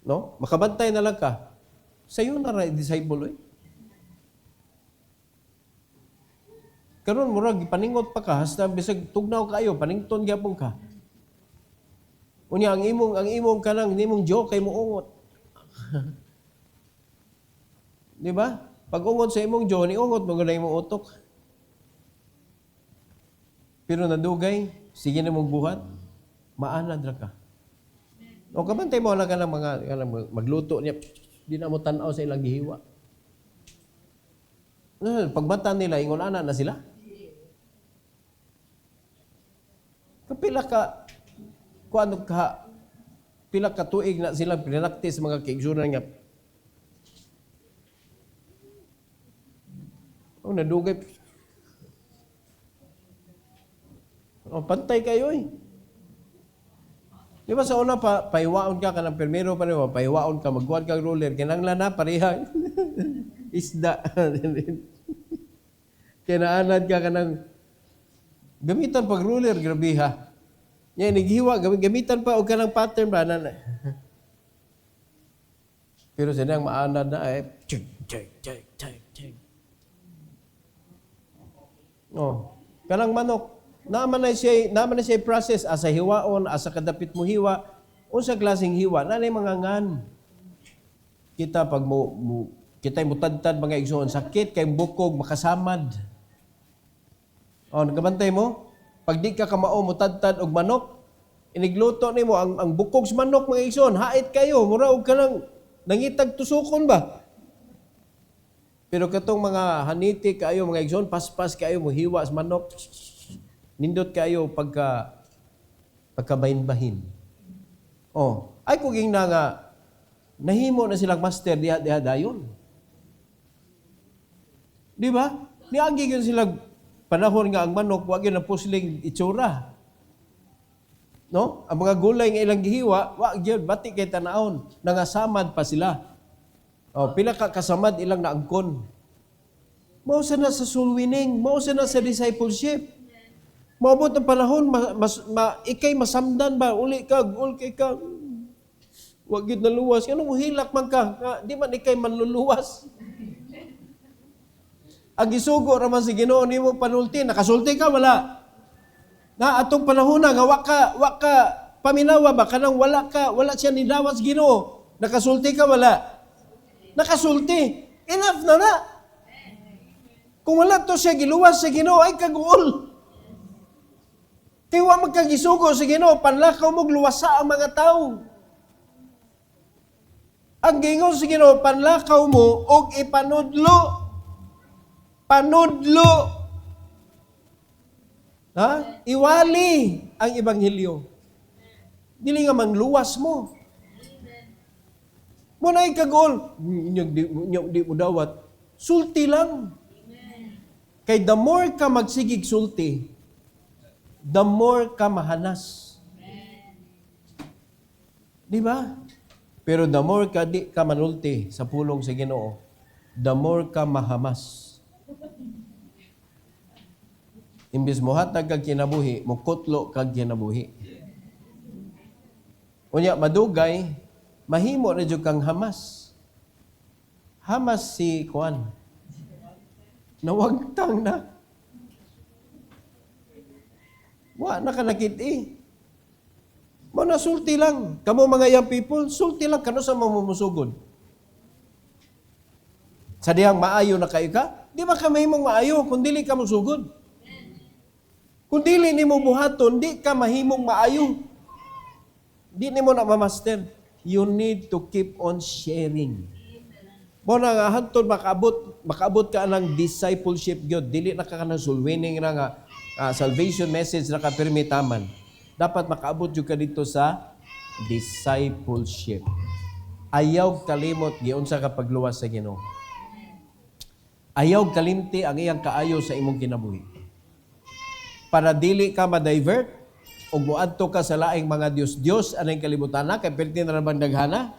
No? Makabantay na lang ka. Sa'yo na rin, disciple, eh. Karon murag paningot pa ka hasta bisag tugnaw kayo panington gyapon ka. Unya ang imong kanang nimong joke kay muungot. Di ba? Pag ungot sa imong joke, niungot mo gud imong utok. Pero nadugay, sige na mong buhat. maanad ra ka. O kabantay mo na ka ng mga magluto niya, di na mo tanaw sa ilang gihiwa. Pagbata nila, ingon ana na sila. Kapila ka, pila ka tuig na sila pinraktis mga kaigsunan nga. Nadugay. Pantay kayo eh. Di ba sa una pahiwaon ka ng permero pa rin, pahiwaon ka, magkuhan kang ruler, kinanglan na, pareha. Isda. Kinaanad ka ng gamitan pag ruler, grabe ha. Yan, naghiwa, gamitan pa, o ka ng pattern ba? Pero sinang maanad na eh, chig. Kanang manok, naman na siya process, asa hiwaon, asa kadapit mo hiwa, unsa klaseng hiwa, nanay mga ngan. Kita pag kita'y mutadtad mga igsoon, sakit kay bukog, makasamad. Nagabantay mo? Pag di ka kamao mutadtad og manok, inigluto nimo ang bukog sa manok mga igsoon, hait kayo, mura og kanang nangitag tusukon ba? Pero katong mga haniti kayo mga igsoon, paspas kayo mo hiwa sa manok, nindot kayo pagkabahin-bahin. Ay kuging na nga nahimo na silang master diha dayon. Di ba? Niagi gyud sila panahon nga ang manok wa gyud na pusling itsura. No? Ang mga gulay nga ilang gihiwa, wa gyud bati kay tanaon, nangasamad pa sila. Pila ka kasamad ilang naangkon. Mao na sa soul winning, mao na sa discipleship. Maabot ang panahon, ikay masamdan ba? Uli ka. Wa gyud naluwas. Anong hilak man ka? Di man ikay manluluwas. Ang isugo raman si Ginoo nimo panulti, nakasulti ka wala. Na atong panahon nga wa ka paminawa ba kanang wala siya nidawas Ginoo. Nakasulti ka wala. Nakasulti. Enough na. Kung wala to siya giluwas sa Ginoo ay kaguol. Kaya wa magkagisugo sa Ginoo, panlakaw mo luwasa ang mga tao. Ang gingon sa Ginoo, panlakaw mo og ipanudlo. Panudlo. Iwali ang ebanghelyo. Dili nga mangluwas mo. Muna ay kagol. Di mo dawat. Sulti lang. Kay the more ka magsigig sulti, the more ka mahanas. Di ba? Pero the more ka di ka manulti sa pulong sa Ginoo, the more ka mahamas. Imbis mo hatag kag kinabuhi, mukutlo kag kinabuhi. Unya madugay, mahimo na jud kang hamas. Hamas si Kuan. Nawagtang na. Wa na ka nakit Mo na sulti lang. Kamo mga young people, sulti lang kano sa mamumusugod. Sa dihang maayo na kayo ka, di ba ka mahimong maayo kung dili ka musugod? Kung dili nimo buhaton, di ka mahimong maayo. Di nimo na mamaster. You need to keep on sharing. Mo na nga hantod makaabot ka ng discipleship gyud, dili na ka kanang soul winning na nga salvation message na ka permitaman. Dapat makaabot jud ka dito sa discipleship. Ayaw kalimot giunsa ka pagluwas sa Ginoo. Ayaw kalimti ang iyang kaayo sa imong kinabuhi. Para dili ka ma-divert ug moadto ka sa laing mga Dios anay kalibutan na kay perti na bang daghana.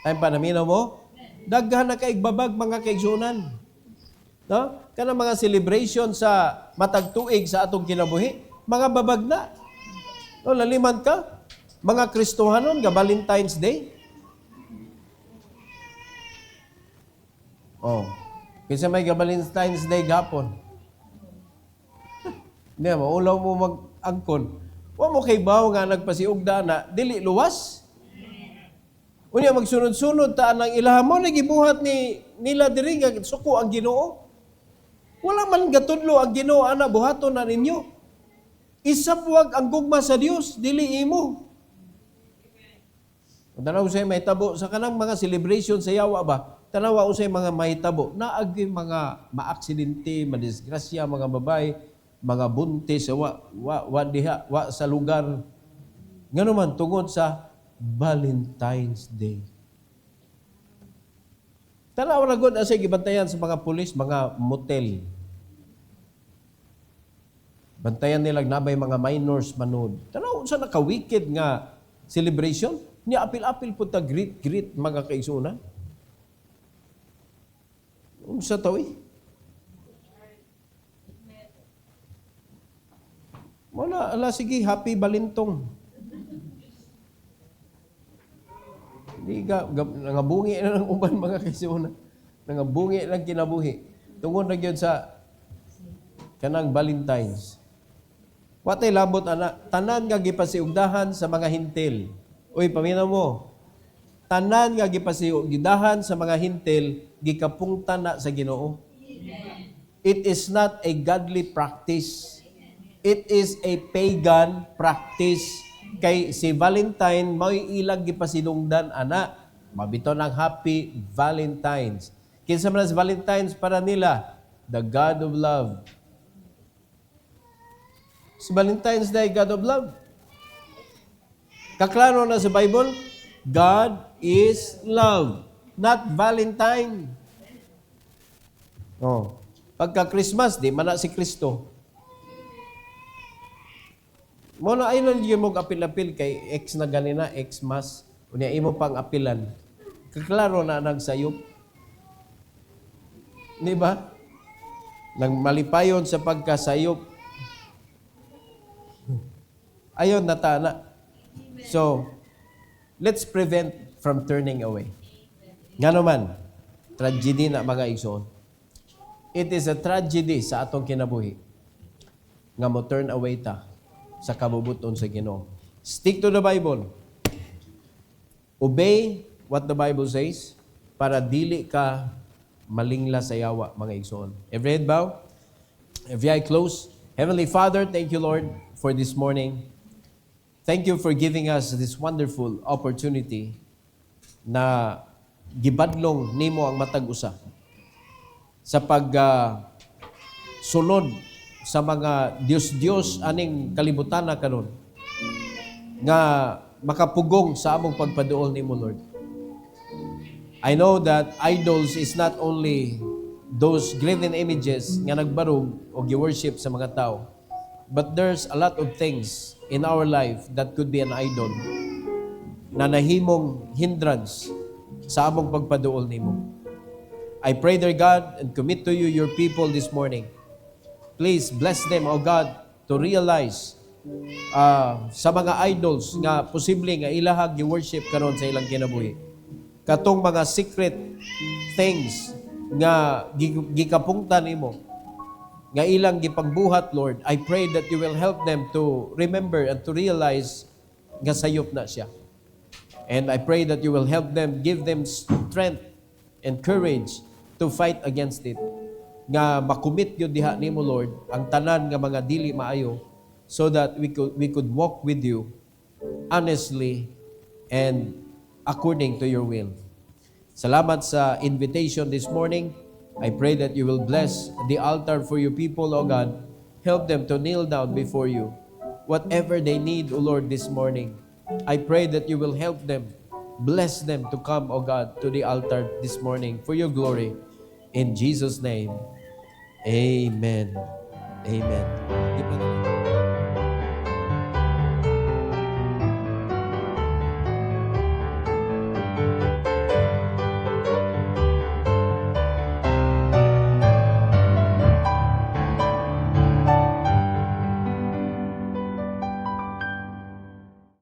Ay panaminaw mo, daghana kay babag mga kaigsunan. No? Kana mga celebration sa matag tuig sa atong kinabuhi, mga babag na. No, laliman ka, mga Kristohanon ga Valentine's Day. Kasi may ga Valentine's Day gapon. Hindi mo, ulaw mo mag-angkon. Wa mo kay bawo nga nagpasiugda na, dili luwas. Unya magsunod-sunod ta ang ilaha mo nagibuhat nila diri nga suko ang Ginoo. Wala man gatudlo ang Ginoo ana buhaton na ninyo. Isapwag ang gugma sa Dios, dili imo. Tanaw usay mahitabo sa kanang mga celebration sa yawa ba? Tanaw usay mga mahitabo na agi mga maaksidente, madisgrasya, mga babay, mga buntis wa diha wa sa lugar. Ngano man tungod sa Valentine's Day. Tanaw ra gud asay gibantayan sa mga pulis, mga motel. Bantayan nila nabay mga minors manood. Tanaw sa naka-wicked nga celebration. Ni apil-apil po ta greet mga kaigsunan. Unsa taw eh? Wala, ala sige, happy balintong. Hindi ka, nangabungi na ng uban mga kaigsunan. Nangabungi lang kinabuhi. Tungod na gyud sa kanang Valentine's. Watay labot ana, tanan nga gipasiugdahan sa mga hintil. Uy, paminaw mo. Tanan nga gipasiugdahan sa mga hintil, gikapungtan na sa Ginoo. It is not a godly practice. It is a pagan practice. Kay si Valentine, may ilang gipasinungdan ana. Mabito ng Happy Valentine's. Kinsa man si Valentine's para nila? The God of love. Si Valentine's Day, God of love. Kaklaro na sa Bible, God is love, not Valentine. Oh. Pagka Christmas, di man na si Kristo. Muna ay lang yung mag-apil-apil kay ex na ganina, ex-mas. Unya imo pang apilan. Kaklaro na nagsayop. Di ba? Nang malipayon sa pagkasayop. Ayon natana. So, let's prevent from turning away. Nga naman, tragedy na mga igsoon. It is a tragedy sa atong kinabuhi nga mo turn away ta sa kabubuton sa Ginoo. Stick to the Bible. Obey what the Bible says para dili ka malingla sa yawa, mga igsoon. Every head bow, every eye closed. Heavenly Father, thank you, Lord, for this morning. Thank you for giving us this wonderful opportunity na gibadlong nimo ang matag usa sa sulod sa mga Dios aning kalibutan na karon nga makapugong sa among pagpaduol nimo, Lord. I know that idols is not only those graven images nga nagbarog o gi-worship sa mga tao, but there's a lot of things in our life that could be an idol na nahimong hindrance sa among pagpaduol nimo. I pray, dear God, and commit to you your people this morning. Please bless them, O God, to realize sa mga idols nga posible nga ilahag i-worship karon sa ilang kinabuhi. Katong mga secret things nga gikapungtan nimo nga ilang gipagbuhat, Lord, I pray that you will help them to remember and to realize nga sayop na siya. And I pray that you will help them, give them strength and courage to fight against it. Nga makumit yun diha nimo, Lord, ang tanan nga mga dili maayo so that we could walk with you honestly and according to your will. Salamat sa invitation this morning. I pray that you will bless the altar for your people, O God. Help them to kneel down before you. Whatever they need, O Lord, this morning, I pray that you will help them. Bless them to come, O God, to the altar this morning for your glory. In Jesus' name, amen. Amen.